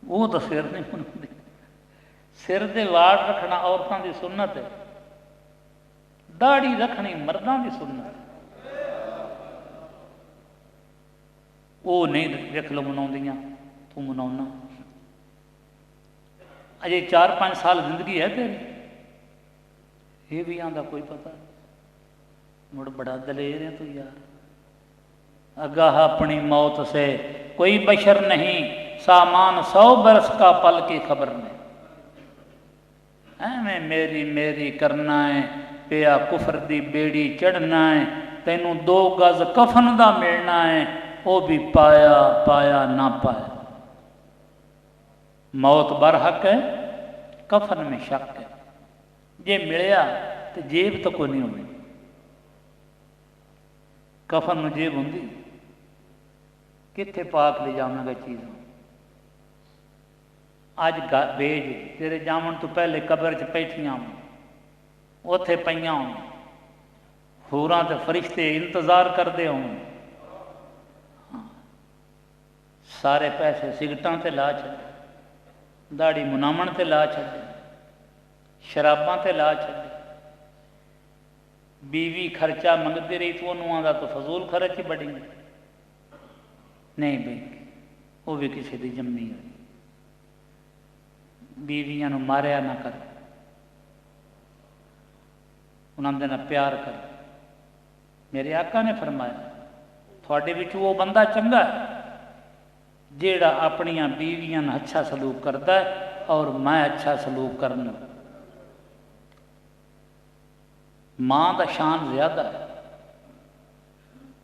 वो तो सिर नहीं मनाउंदी। सिर दे वाड़ रखना औरतां की सुन्नत है, दाढ़ी रखनी मर्दां की सुन्नत है। वो नहीं देख लो मनाउंदियां, तू मनाउना। अजे 4-5 साल जिंदगी है तेरी, ये भी आंदा कोई पता मुड़ बड़ा दलेर है तू यार। आगाह अपनी मौत से कोई बशर नहीं, सामान 100 बरस का पल की खबर नहीं। एवें मेरी मेरी करना है, पिया कुफर दी बेड़ी चढ़ना है, तेनू 2 गज कफन दा मिलना है, वो भी पाया पाया ना पाया। मौत बरहक है, कफन में शक है, जे मिलया तो जेब तो कोई नहीं होगी। ਕਫਨ ਨੂੰ ਜੇਬ ਹੁੰਦੀ, ਕਿੱਥੇ ਪਾ ਕੇ ਲਿਜਾਵਾਂਗਾ ਚੀਜ਼। ਅੱਜ ਵੇਜ ਤੇਰੇ ਜਾਵਣ ਤੋਂ ਪਹਿਲੇ ਕਬਰ 'ਚ ਬੈਠੀਆਂ ਹੋਣ, ਉੱਥੇ ਪਈਆਂ ਹੋਣ, ਹੂਰਾਂ ਤੇ ਫਰਿਸ਼ਤੇ ਇੰਤਜ਼ਾਰ ਕਰਦੇ ਹੋਣ, ਸਾਰੇ ਪੈਸੇ ਸਿਗਰਟਾਂ ਤੇ ਲਾ ਛੱਡੇ, ਦਾੜੀ ਮੁਨਾਮਣ ਤੇ ਲਾ ਛੱਡੇ, ਸ਼ਰਾਬਾਂ ਤੇ ਲਾ ਛੱਡੇ। बीवी खर्चा मंगती रही तो उन्होंने आंदा तो फजूल खर्च ही बड़ी नहीं बई, वो भी किसी की जम्मी हुई। बीवियां नूं मारिया ना कर, उन्होंने ना प्यार कर। मेरे आका ने फरमाया थोड़े विच वो बंदा चंगा है जेड़ा अपनियां बीवियां नाल अच्छा सलूक करता है और मैं अच्छा सलूक करना। माँ का शान ज्यादा है,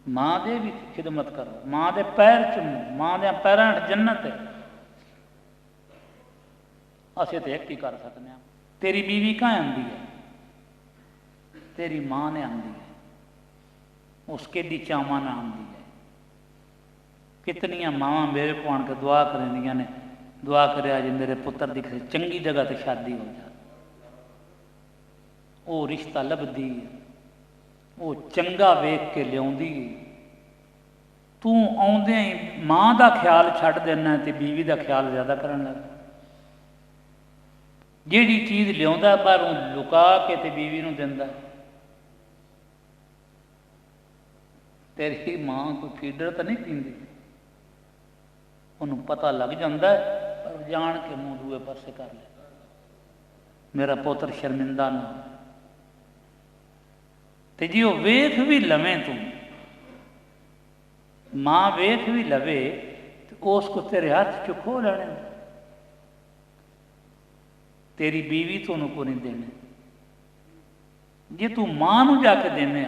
माँ दे भी खिदमत करो, माँ दे पैर चुमो, माँ दे पैरों हेठ जन्नत है। असें तो एक ही कर सकते हैं। तेरी बीवी कहाँ आंदी है? तेरी माँ ने आंदी है, उसके दी चावां ना आंदी है। कितनियां मावां मेरे को आन के दुआ करेंदियां ने, दुआ करे जी मेरे पुत्र दी किसी चंगी जगह ते शादी हो जाए। वो रिश्ता लभदी, वो चंगा वेख के लियाउंदी। तू आउंदे ही मां का ख्याल छड्ड देना ते बीवी का ख्याल ज्यादा करन लग। जिहड़ी चीज़ लियाउंदा बाहरों लुका के ते बीवी नूं दिंदा। तेरी मां कोई फीडर तो नहीं पींदी, उन्होंने पता लग जाता है पर जान के मुँह दूए पासे कर ले। मेरा पुत्र शर्मिंदा ना ते जी वो वेख भी लवें, तू मां वेख भी लवे तो उसको तेरे हाथ चो खो लेने। तेरी बीवी तो उन्होंने को नहीं देने। जे तू मां नूं जाके देने,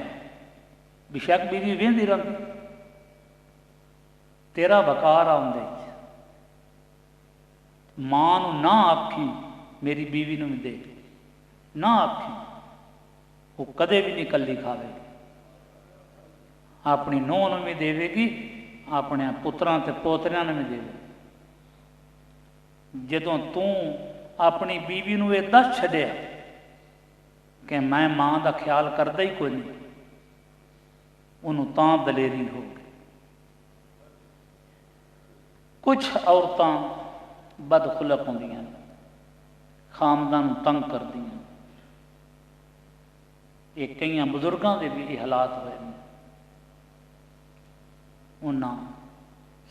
बेशक बीवी वेंदी रही, तेरा वकार आउंदे। मां नूं ना आखी मेरी बीवी नूं भी दे, ना आखी, वो कदे भी नहीं कली खावेगी। अपनी नूह नूं भी देवेगी, अपने पुत्रां ते पोतरियां नूं भी देवेगी। जदों तू अपनी बीवी नूं ये दस छड्डिया कि मैं मां का ख्याल करता ही कोई नहीं, उन्होंने तां दलेरी हो गई। कुछ औरतां बदखुलक होंदियां, खामदान तंग करदियां। ये कई बजुर्गों के भी ये हालात हुए हैं, उन्हें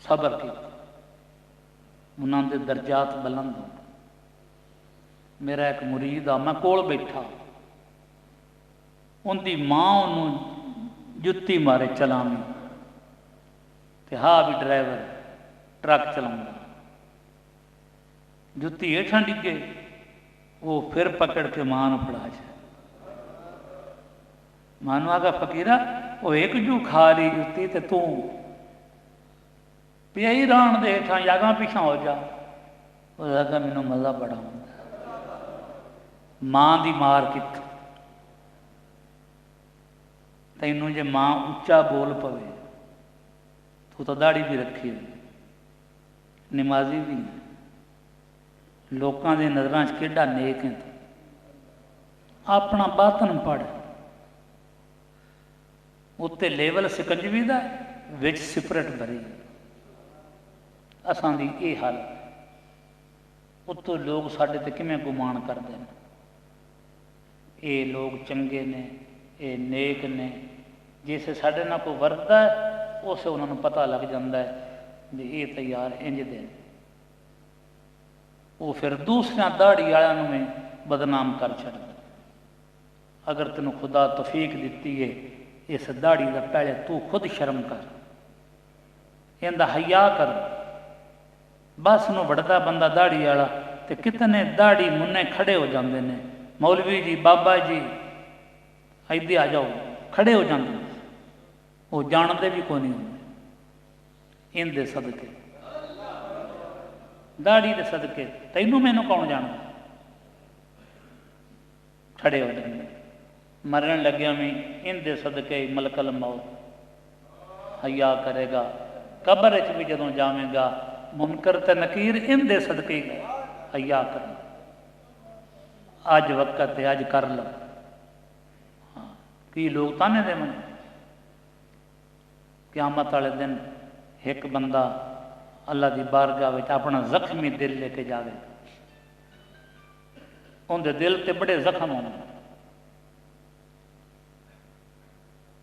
सबर किया, उन्होंने दर्जात बुलंद हो। मेरा एक मुरीद आ, मैं कोल बैठा, उनकी मां उन्होंने जुत्ती मारे चलावी, तो हाँ भी ड्राइवर ट्रक चलाऊंगा, जुत्ती हेठां डिगे, वो फिर पकड़ के मां नूं फड़ा छे। मानू आगा फकीरा वो एक जू खा ली जुत्ती तो तू पिया ही राण दे हेठां यागा पिछा हो जा। आगा मैनू मजा बड़ा आउंदा, मां दी मार कित्थों। तैनू जे मां उच्चा बोल पवे, तू तो दाड़ी भी रखी हुई, नमाजी भी है, लोगों की नज़रां च केड़ा नेक है। तू अपना बातन पढ़, उत्ते लेवल सिकंजवी दा विच सिपरट भरी। असां दी ये हाल, उत्तों लोग साडे ते किवें गुमान करते हैं, ये लोग चंगे ने, ये नेक ने। जिस साडे नाल कोई वरतदा है उसे उन्होंने पता लग जाता है भी ये तो यार इंज दे। वो फिर दूसरिया दाड़ी वालों में बदनाम कर छड्डदा। अगर तेनों खुदा तौफीक दिती है इस दाड़ी का, पहले तू खुद शर्म कर, इनका हया कर। बस नूं वड़दा बंदा दाड़ी वाला तो कितने दाड़ी मुन्ने खड़े हो जाते हैं, मौलवी जी बाबा जी इधे आ जाओ, खड़े हो जाते हैं। वो जानते भी कोई नहीं होंगे, इनके सदके दाड़ी के सदके तैनू मैनू कौन जानता, खड़े हो जाते। मरन लग्या में इनके सदके मलकल मौत हया करेगा, कब्र च भी जदों जावेगा मुनकर ते नकीर इनदे सदके हया कर। अज वक्त है, अज कर लो। हाँ, कि लोग ताने दे मन क़यामत वाले दिन एक बंदा अल्लाह की बारगाह में अपना जख्मी दिल लेके जावे, उनके दिल ते बड़े जख्म होने,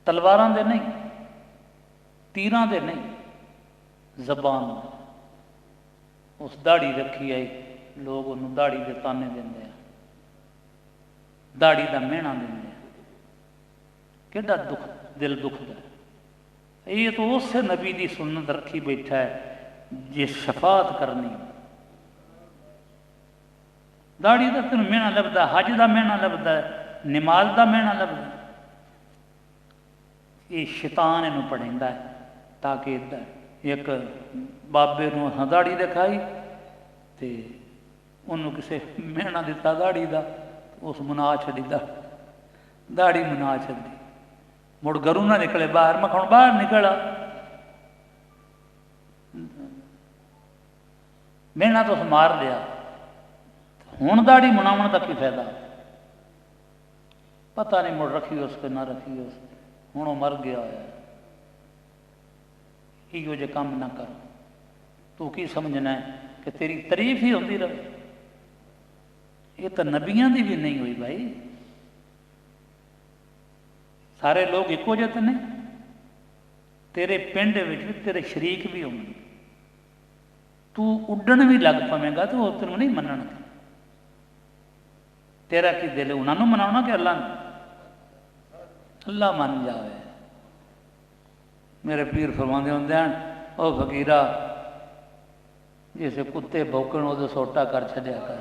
तलवारां दे नहीं, तीरां दे नहीं, जबान। उस दाड़ी रखी आई, लोग उन्होंने दाड़ी के ताने देंगे, दाड़ी का मेहना देंगे, कितना दुख दिल दुखदा है। ये तो उस नबी की सुन्नत रखी बैठा है जे शफात करनी। दाड़ी का तेन मेहना लभदा, हज का मेहना लभदा, नमाज का मेहना लभदा। ये शैतान इनू पढ़ेंदा है ताकि एक बाबे नूं असां दाड़ी दिखाई तो उन्होंने किसी मेहना दिता दाड़ी का, उस मना छड़ी दाड़ी मना छड़ी, मुड़ गरू ना निकले बाहर। मैं कहूँ बाहर निकला, मेहना तो मार लिया, हुण दाड़ी मनावन का की फायदा? पता नहीं मुड़ रखी उसको ना रखी उस, हुण वो मर गया है। इहो जे काम ना कर, तू की समझना है कि तेरी तारीफ ही होती रहे। ये तो नबियां की भी नहीं हुई भाई। सारे लोग इको जिहे तो नहीं, तेरे पिंड विच भी तेरे शरीक भी होंगे, तू उड्डण भी लग पवेगा तो वो तेनों नहीं मनणगे। तेरा की दिल उन्होंने मनाना कि अल्लाह ने? अल्लाह मन जाए। मेरे पीर फरमाते होंगे हैं, ओ फकीरा जिसे कुत्ते भौंकण उदे सोटा कर छड्या कर,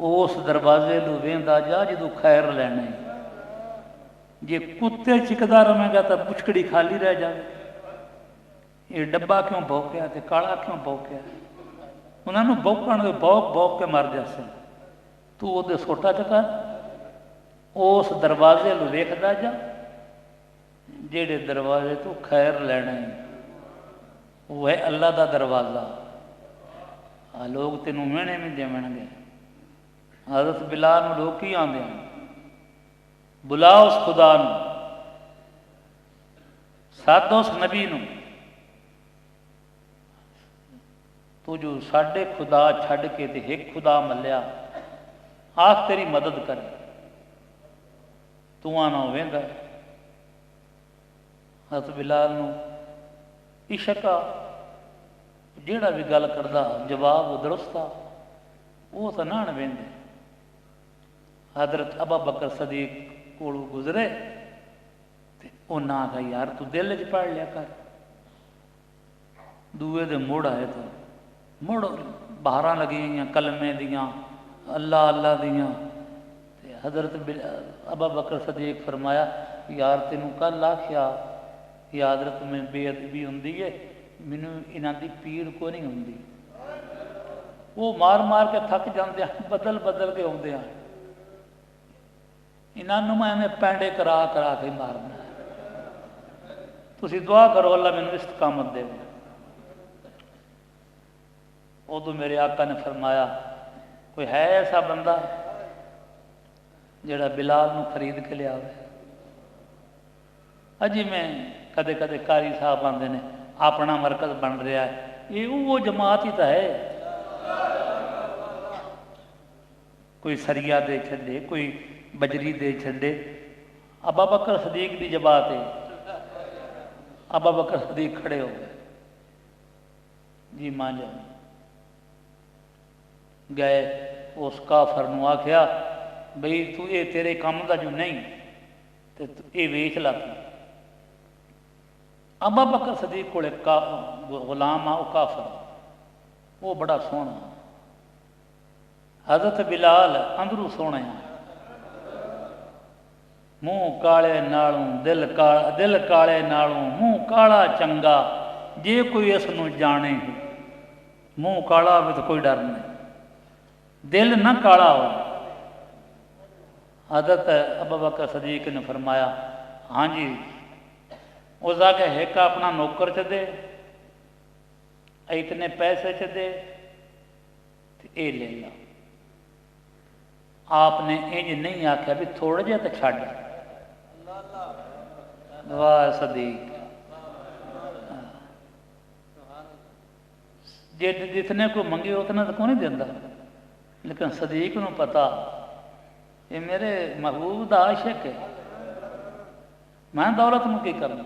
उस दरवाजे नूं वेंदा जा जदों खैर लैने। जे कुत्ते चिकदा रहेगा तो पुछकड़ी खाली रह जाए। ये डब्बा क्यों भौंकया ते काला क्यों भौंकया? उन्होंने भौंकण दे भौंक भौंक के मर जासे। तू उहदे सोटा चका, उस दरवाजे नूं वेखदा जा जेड़े दरवाजे तो खैर लैना है, वो है अल्लाह का दरवाज़ा। आ लोग तेनों मेहने भी देवणगे। हज़रत बिलाल नूं लोग की आंदे हैं, बुला उस खुदा नूं, सद उस नबी नूं, तू जो साडे खुदा छड्ड के ते एक खुदा मल्लिया, आख तेरी मदद करे। तू आना होवेगा। हज़रत बिलाल नूं इशक आ, जिहड़ा भी गल करदा जवाब दुरुस्त आ, वो तो नाण वेंदे। हज़रत अबू बकर सदीक कोलों गुजरे ते उन्हां आखिया यार तू दिल च पढ़ लिया कर। दूए दे मुड़ आए तो मुड़ बहारां लगी हुई कलमे दियां, अल्लाह अल्लाह दियां। ते हज़रत अबू बकर सदीक फरमाया यार तेनों कल आखिया हज़रत में बेअदबी होंदी है, मैनू इन्हां दी पीड़ को नहीं होंदी। वो मार मार के थक जाते हैं, बदल बदल के आते हैं। इन्हों मैं एवं पैंडे करा करा के मारना। तुसी दुआ करो अल्लाह मैनू इस्तकामत दे। उदों मेरे आका ने फरमाया कोई है ऐसा बंदा जिहड़ा बिलाल नूं खरीद के लिया? अजी मैं कदे कदे कारी साहब आते हैं अपना मरकज बन रहा है, ये वो जमात ही तो है। कोई सरिया दे छे, कोई बजरी दे छे। अबू बकर सदीक की जमात है। अबू बकर सदीक खड़े हो गए, जी मान जाओ। गए उस काफर नूं आख्या बई तू ये तेरे काम का जो नहीं तो ये वेच ला। अबू बकर सदीक कोले गुलाम आ, वो काफर, वो बड़ा सोहना। हज़रत बिलाल अंदरों सोहने, मूँह काले नालों दिल काले नालों मूँह काला चंगा। जे कोई इस नूं जाने, मूँह काला हो तो कोई डर नहीं, दिल ना काला हो। हज़रत अबू बकर सदीक ने फरमाया हाँ जी उस आके एक अपना नौकर च दे, इतने पैसे च दे, ये ले ला। आपने इंज नहीं आख्या भी थोड़ा जिहा तो छड्ड। वाह सदीक, जे जितने को मंगे उतना तो कौन नहीं देता, लेकिन सदीक नूं पता ये मेरे महबूब दा आशिक है, मैं दौलत नूं की करना।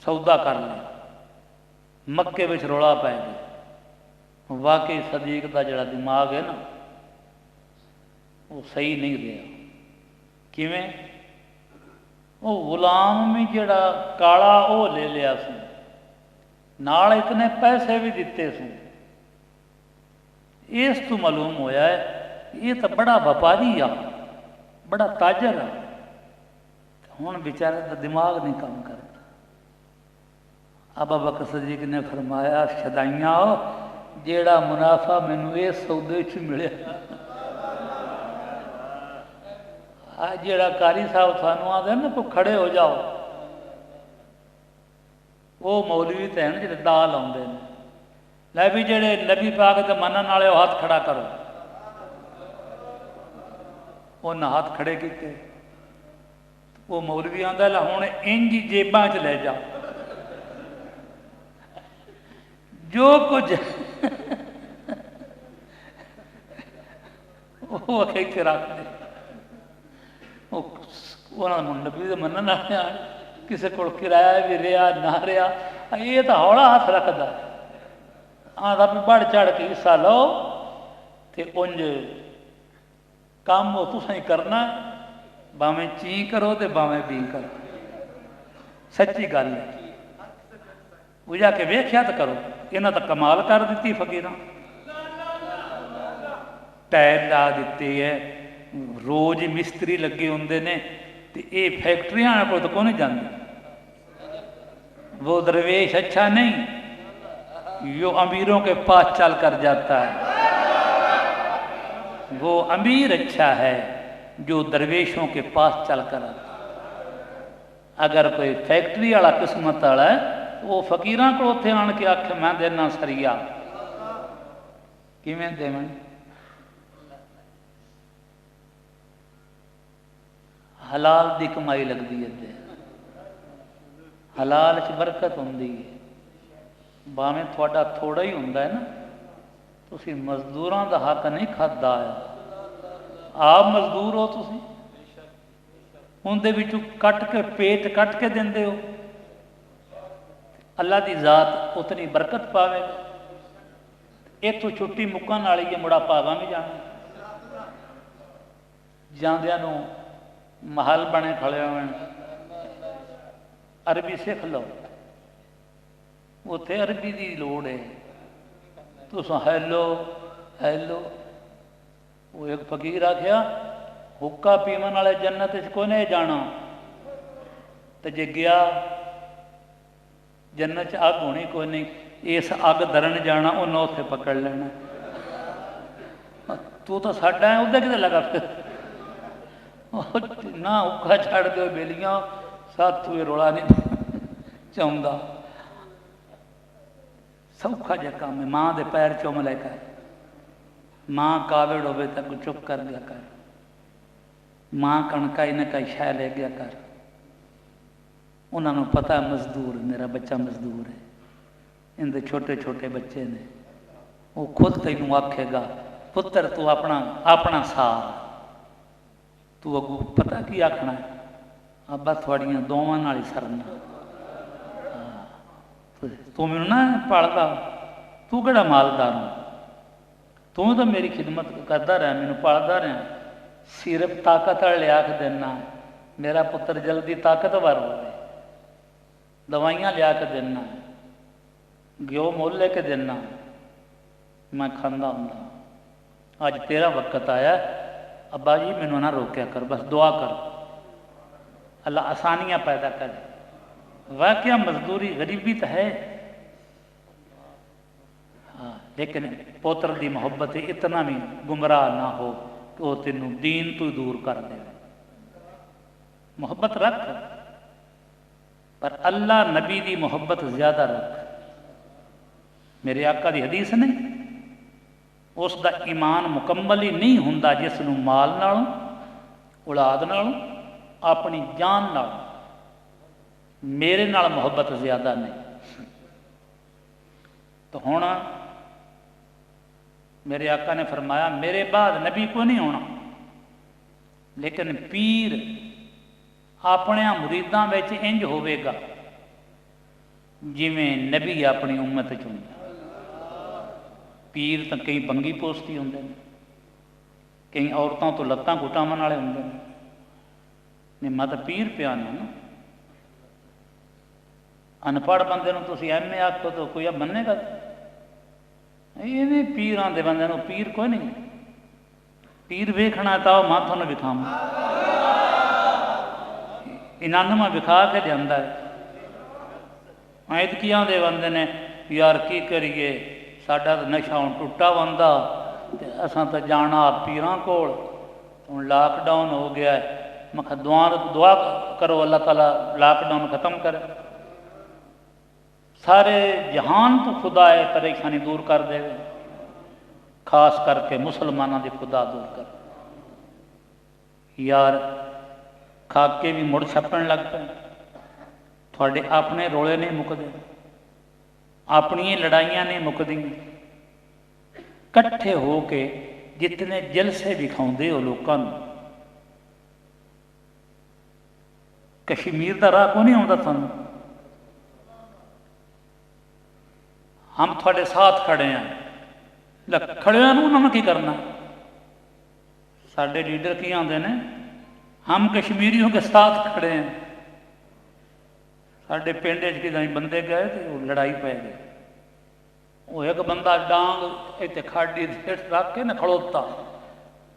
सौदा कर लिया, मक्के विच रौला पै गया। वाकई सदीक का जिहड़ा दिमाग है ना वो सही नहीं रहा। किवें? वो गुलाम भी जिहड़ा काला वो ले लिया सी, नाल इतने पैसे भी दिते सी। इस तो मालूम होया है ये तो बड़ा व्यापारी आ, बड़ा ताजर आ। हुण बेचारे का दिमाग नहीं काम करता। अबू बकर सदीक ने फरमाया, शदाइयां जेड़ा मुनाफा मैनू इस सौदे च मिलिया, जेड़ा कारी साहब सानू आदे ना को खड़े हो जाओ, वो मौलवी तो हैं जो दा लाउंदे ने, लै भी जेड़े नबी पाक ते मनन वाले हाथ खड़ा करो। उन्हें हाथ खड़े किए, वो मौलवी आंदा ला हुण इंज ही जेबां च ले जाओ जो कुछ वो अखे इत्थे रख दे। नबी मनन वाले किसी को किराया भी रहा ना रहा, ये तो हौला हाथ रखता, आंदा भी बढ़ चढ़ के हिस्सा लो तो उंज काम वो तुसां ही करना, भावें ची करो तो भावें भी करो। सच्ची गल है, वो जाके वेख्या तो करो। इन्हें तो कमाल कर दी फकीरां, टायर ला दिते है, रोज मिस्त्री लगे होंगे ने, तो ये फैक्ट्रियां को तो कौन जाते। वो दरवेश अच्छा नहीं, यो अमीरों के पास चल कर जाता है। वो अमीर अच्छा है जो दरवेशों के पास चल कर आता। अगर कोई फैक्ट्री वाला किस्मत वाला है वो फकीरां को उत्थे आन के आखे मैं देना सरिया, किवें देवण? हलाल दी कमाई लगती है, हलाल च बरकत होंदी है। भावें थोड़ा थोड़ा ही होंदा है ना, तुसी मजदूरां दा हक नहीं खादा है। आप मजदूर हो, तुसी उनदे विचों कट के पेट कट के देंदे हो, अल्लाह की जात उतनी बरकत पावे। इतों छुट्टी मुक्कन वाली है, मुड़ा भागा भी जाना। जांदियां नूं महल बने खड़े हो, अरबी सीख लो, उत्थे अरबी की लोड़ है। तुस हैलो हैलो, वो एक फकीर आख्या हुक्का पीवन वाले जन्नत च कोई नहीं जाना, तो जे गया जन्नत च अग होनी कोई नहीं, इस अग दरन जाना उन्हें उत्थे पकड़ लेना। तू तो साडा है, उधर किते लगा फिर ना औखा छड़ दो बेलियां, साथू ये रोला नहीं चाहता। सौखा जहा काम है, माँ के पैर चुम ले कर, माँ कावड़ हो तो चुप कर दिया कर, माँ कणका इन्हें कई शह ले गया कर। उन्होंने पता मजदूर मेरा बच्चा मजदूर है, इनके छोटे छोटे बच्चे ने, वो खुद तेनों आखेगा पुत्र तू अपना अपना सार, तू अगू पता की आखना है, अब्बा थोड़ियां दोवां नाल ही सरना। तू मैनू ना पालदा, तू किहड़ा मालदार हो, तू तो मेरी खिदमत करता रहा, मैनू पालदा रहा, सिर्फ ताकत वाले आख देना मेरा पुत्र जल्दी ताकतवर हो, दवाइयां लिया के देना, घ्यो मोल लेके देना, मैं खांदा हुंदा। अज तेरा वक्त आया, अब्बा जी मैनू ना रोकया कर, बस दुआ कर अल्लाह आसानियां पैदा करे। वाकया मजदूरी गरीबी तो है, हाँ, लेकिन पुत्र की मोहब्बत इतना भी गुमराह ना हो कि वह तेनों दीन तो दूर कर दे। मोहब्बत रख, पर अल्लाह नबी की मुहब्बत ज़्यादा रख। मेरे आका की हदीस ने उसका ईमान मुकम्मल ही नहीं होंदा जिसनों माल नालों, औलाद नालों, अपनी जान नालों मेरे नाल मुहब्बत ज़्यादा नहीं। तो हुण मेरे आका ने फरमाया मेरे बाद नबी को नहीं होना, लेकिन पीर अपने मुरीदां विच इंज होवेगा जिवें नबी अपनी उम्मत च हुंदा। पीर तो कई पंगी पोस्ती होंदे ने, कई औरतों तो लत्तां घुटावन वाले होंदे ने। नहीं मैं तो पीर पिया ना। अनपढ़ बंदे नूं तुसीं MA आखो तो कोई मन्नेगा? इवें पीरां दे बंदे नूं पीर कोई नहीं। पीर वेखना तो आओ मैं तुहानूं विखावां। इनानू विखा के लियांदा है। ऐतकियां दे बंदे ने यार की करिए, साडा तो नशा हुण टुटा बंदा ते असां तो जाना पीरां कोल। हुण लॉकडाउन हो गया है, मैं दुआ करो अल्लाह ताला लॉकडाउन खत्म करे, सारे जहान तो खुदा है परेशानी दूर कर दे, खास करके मुसलमानों की खुदा दूर कर। यार खाके भी मुड़ छपन लग पे, थोड़े अपने रोले नहीं मुकते, अपनी लड़ाइयां नहीं मुकदियां। कट्ठे हो के जितने जलसे विखाते हो लोगों, कश्मीर का राह को नहीं आता थानू। हम थोड़े साथ खड़े हैं, खड़िया उन्होंने की करना। साडे लीडर की आते ने, हम कश्मीरियों के साथ खड़े हैं। साडे पिंड कि बंदे गए तो लड़ाई पै गई। वो एक बंदा डांग इतने खाड़ी रख के न खड़ोता,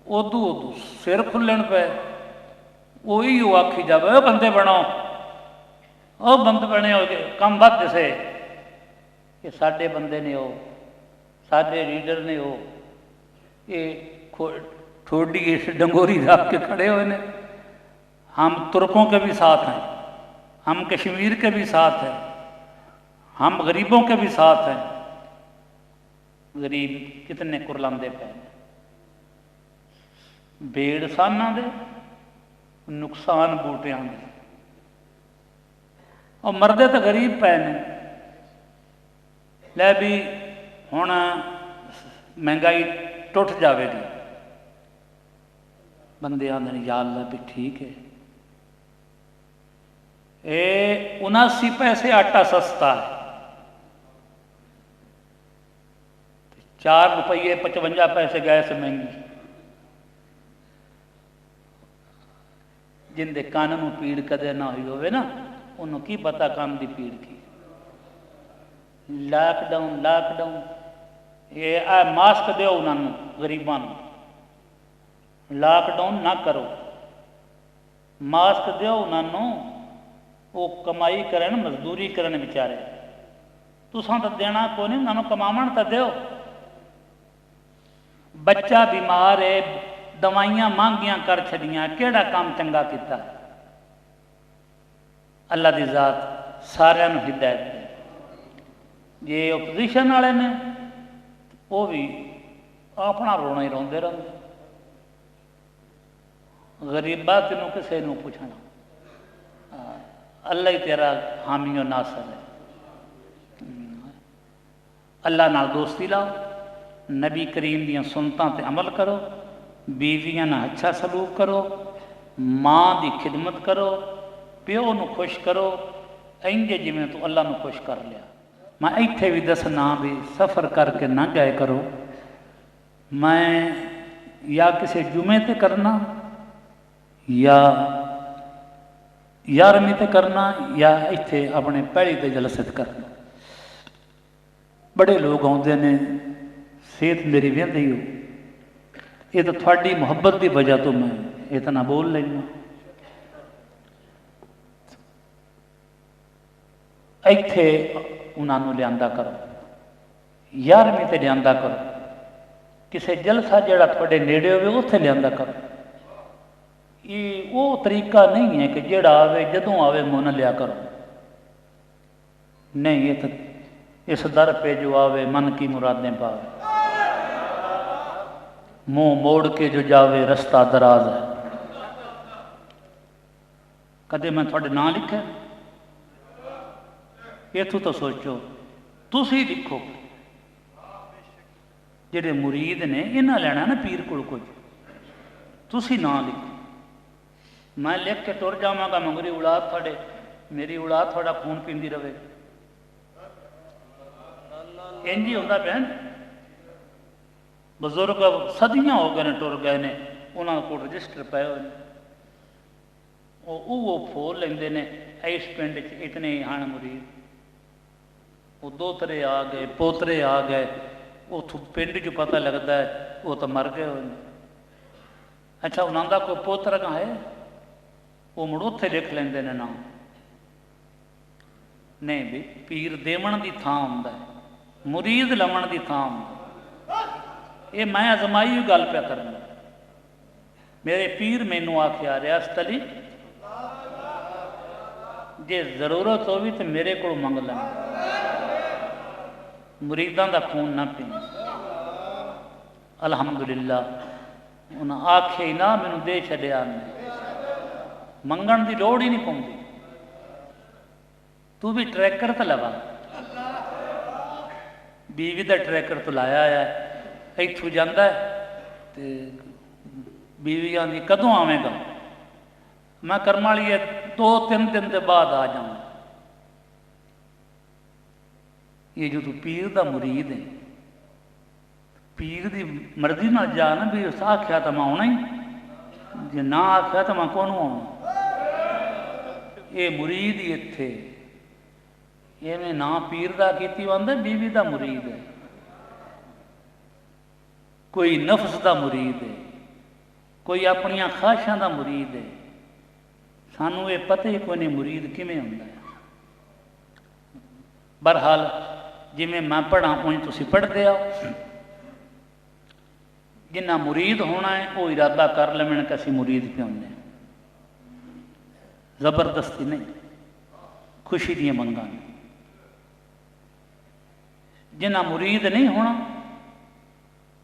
उदू सिर खुलन पे। वही वो आखी जावे बंदे बनो, वो बंदे बने हो गए कम बद से कि साडे बंदे ने हो, साडे लीडर ने हो, ये ठोडी इस डंगोरी रख के खड़े हुए ने। हम तुर्कों के भी साथ हैं, हम कश्मीर के भी साथ हैं, हम गरीबों के भी साथ हैं। गरीब कितने कुरलांदे पे, भेड़ साना दे नुकसान बूटियां दे, और मरदे तो गरीब पे ने। लै भी हुण महंगाई टुट जाएगी, बंदे आंदे ने या अल्लाह भी ठीक है, ये 79 पैसे आटा सस्ता है, 4 रुपये 55 पैसे गैस महंगी। जिंदे कान नूं पीड़ कदे ना हुई होवे ना, उन्होंने की पता कान की पीड़ की। लॉकडाउन लॉकडाउन ये मास्क दो उन्होंने गरीबों, लॉकडाउन ना करो, मास्क दो उन्होंने, वो कमाई करन मजदूरी करन बेचारे। तुसां तो देना को नहीं, उन्होंने कमावन तो दो। बच्चा बीमार है, दवाइयां महंगियां कर छड़ियां, केड़ा काम चंगा किया। अल्लाह की जात सारिਆਂ ਨੂੰ हिदायत दे। जे ओपोजिशन वाले ने वो भी अपना रोना ही रोंदे रहते। गरीबा तेनों किसी को पूछना, अल्लाह ही तेरा हामी और नासर है। अल्लाह नाल दोस्ती लाओ, नबी करीम दियां सुनतां ते अमल करो, बीवियां नाल अच्छा सलूक करो, माँ की खिदमत करो, प्यो नूं खुश करो, इंजे जिवें तू अल्लाह नूं खुश कर लिया। मैं इत्थे भी दसना भी सफ़र करके ना गए करो। मैं या किसी जुमे ते करना, या 11वीं ते करना, या इत्थे अपने पहली ते जलसे ते करना। बड़े लोग आउंदे ने, सेहत मेरी वहदी हो, ये तो थोड़ी मुहब्बत की वजह तो मैं इतना बोल लेना। इत्थे उन्होंने लियांदा करो, 11वीं ते लियांदा करो, किसी जलसा जिहड़ा थोड़े नेड़े होवे उत्थे लियांदा करो। ये वो तरीका नहीं है कि जिहड़ा आवे जदों आवे मुन लिया करो। नहीं ये तो इस दर पे जो आवे मन की मुरादें पावे, मुंह मोड़ के जो जावे रास्ता दराज है। कदे मैं थोड़े ना लिखे इथों तो सोचो, तुसी लिखो जेडे मुरीद ने इन्हें लेना ना पीर को कुछ, तुसी ना लिखो। मैं लिख के तुर जावांगा मगरी औलाद थोड़े, मेरी औलाद थोड़ा खून पींदी रहे, इंज ही होंदा भैन। बजुर्ग सदियां हो गए ने टुर गए ने, उन्होंने को रजिस्टर पे हुए वो फोल लेंदे ने इस पिंड च इतने हैं मुरीद, वो दोतरे आ गए पोतरे आ गए, उतो पिंड च पता लगता है वो तो मर गए हुए। अच्छा उन्होंने कोई पोतरा कहाँ है, वो मुड़ उत्थे लिख लेंदे ने नाम। नहीं भी पीर देवन की थां हुंदा है, मुरीद लवन की थां हुंदा। ये मैं अजमाई हुई गल पे करना। मेरे पीर मैनू आख्या रियासत अली जे जरूरत होगी तो मेरे को मंग लेना, मुरीदां दा खून ना पीना। अलहमदुलिल्लाह उन्हें आखे ही ना मैनू दे छड्या, मंगण की लोड़ ही नहीं पौंदी। तू भी ट्रैकर तो लवा, बीवी का ट्रैकर तो लाया है, इथों जाता है तो बीवी आँदी कदों आवेगा, मैं कर्म वाली है 2-3 दिन के बाद आ जाऊँ। ये जो तू पीर का मुरीद है, पीर की मर्जी ना जा ना भी उस आख्या तो मैं आना ही, जे ना आख्या तो मैं कौन आना। ये मुरीद ही इत्थे इवें ना पीर का की आंदा बीवी का मुरीद है, कोई नफ्स का मुरीद है, कोई अपन ख्वाहिशां का मुरीद है। सानू ये पता ही कोई नहीं मुरीद किवें हुंदा है। बहरहाल जिमें मैं पढ़ा उंज तुसीं पढ़ते आओ। जिन्ना मुरीद होना है वो इरादा कर लेवन कि असीं मुरीद पे होंगे, जबरदस्ती नहीं, खुशी दी मंगां। जिन्ना मुरीद नहीं होना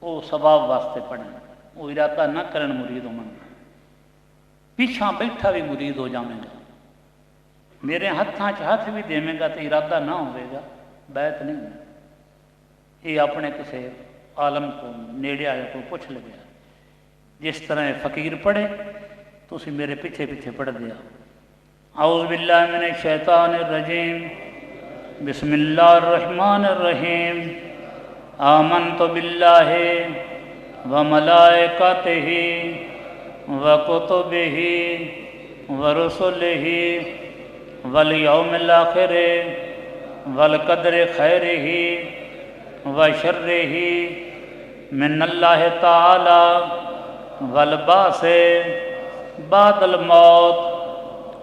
वो सवाब वास्ते पढ़न, वो इरादा ना करन मुरीद होना। पिछा बैठा भी मुरीद हो जाएगा, मेरे हत्थां च हथ भी देवेगा तो इरादा ना होगा, बैत नहीं होना। ये अपने किसी आलम को नेड़े आए को पूछ लगे। जिस तरह फकीर पढ़े तो मेरे पीछे पीछे पढ़ दिया। औज़ु बिल्लाहि मिनश शैतानिर रजीम, बिस्मिल्लाहिर रहमानिर रहीम। आमन्तु बिल्लाहि व मलाइकतिहि व कुतुबिहि व रुसुलिहि वल यौमिल आखिर वल कद्रि खैरिहि व शर्रिहि मिनल्लाहि ताला वल बासे बादल मौत।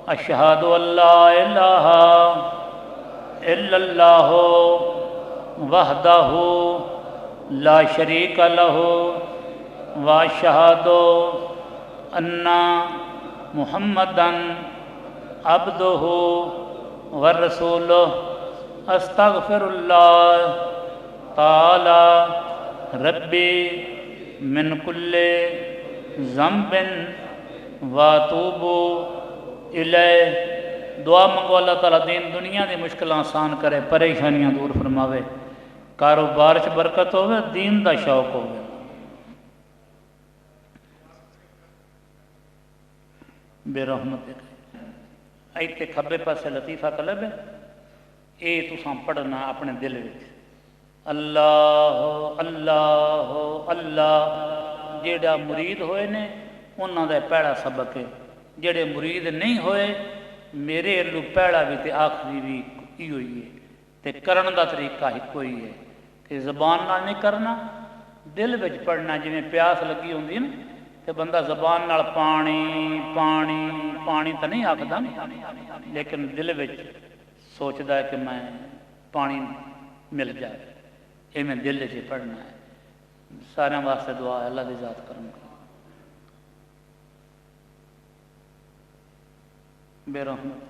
अशहदु अल्ला इलाहा इल्लल्लाहु वहदहु ला शरीका लहु व अशहदु अन्ना मुहम्मदन अब्दुहु व रसूलुहु। अस्तगफिरुल्लाह ताला रब्बी मिन कुल्ले ज़म्बिन व तूबू इलैह। दुआ मंगो अल्लाह ताला दीन दुनिया की मुश्किल आसान करे, परेशानियां दूर फरमावे, कारोबार च बरकत होवे, दीन का शौक होवे। बेरहमत इतने खब्बे पासे लतीफ़ा कलब है, ये तुसां पढ़ना अपने दिल में। अल्लाह अल्लाह अल्लाह। जेड़ा मुरीद होए ने उन्हां दा पहला सबक है, जेड़े मुरीद नहीं होए मेरे अल्लू पहला भी तो आखिरी भी इहो ही है, तो करन दा तरीका इको ही है कि जबान नाल नहीं करना, दिल विच पढ़ना। जिवें प्यास लगी होंदी ना तो बंदा जबान नाल पानी पानी पानी तो नहीं आखदा, लेकिन दिल विच सोचता है कि मैं पानी मिल जाए, इवें दिल च पढ़ना है। सारे वास्ते दुआ है, अल्लाह दी ज़ात करन। बेरहमत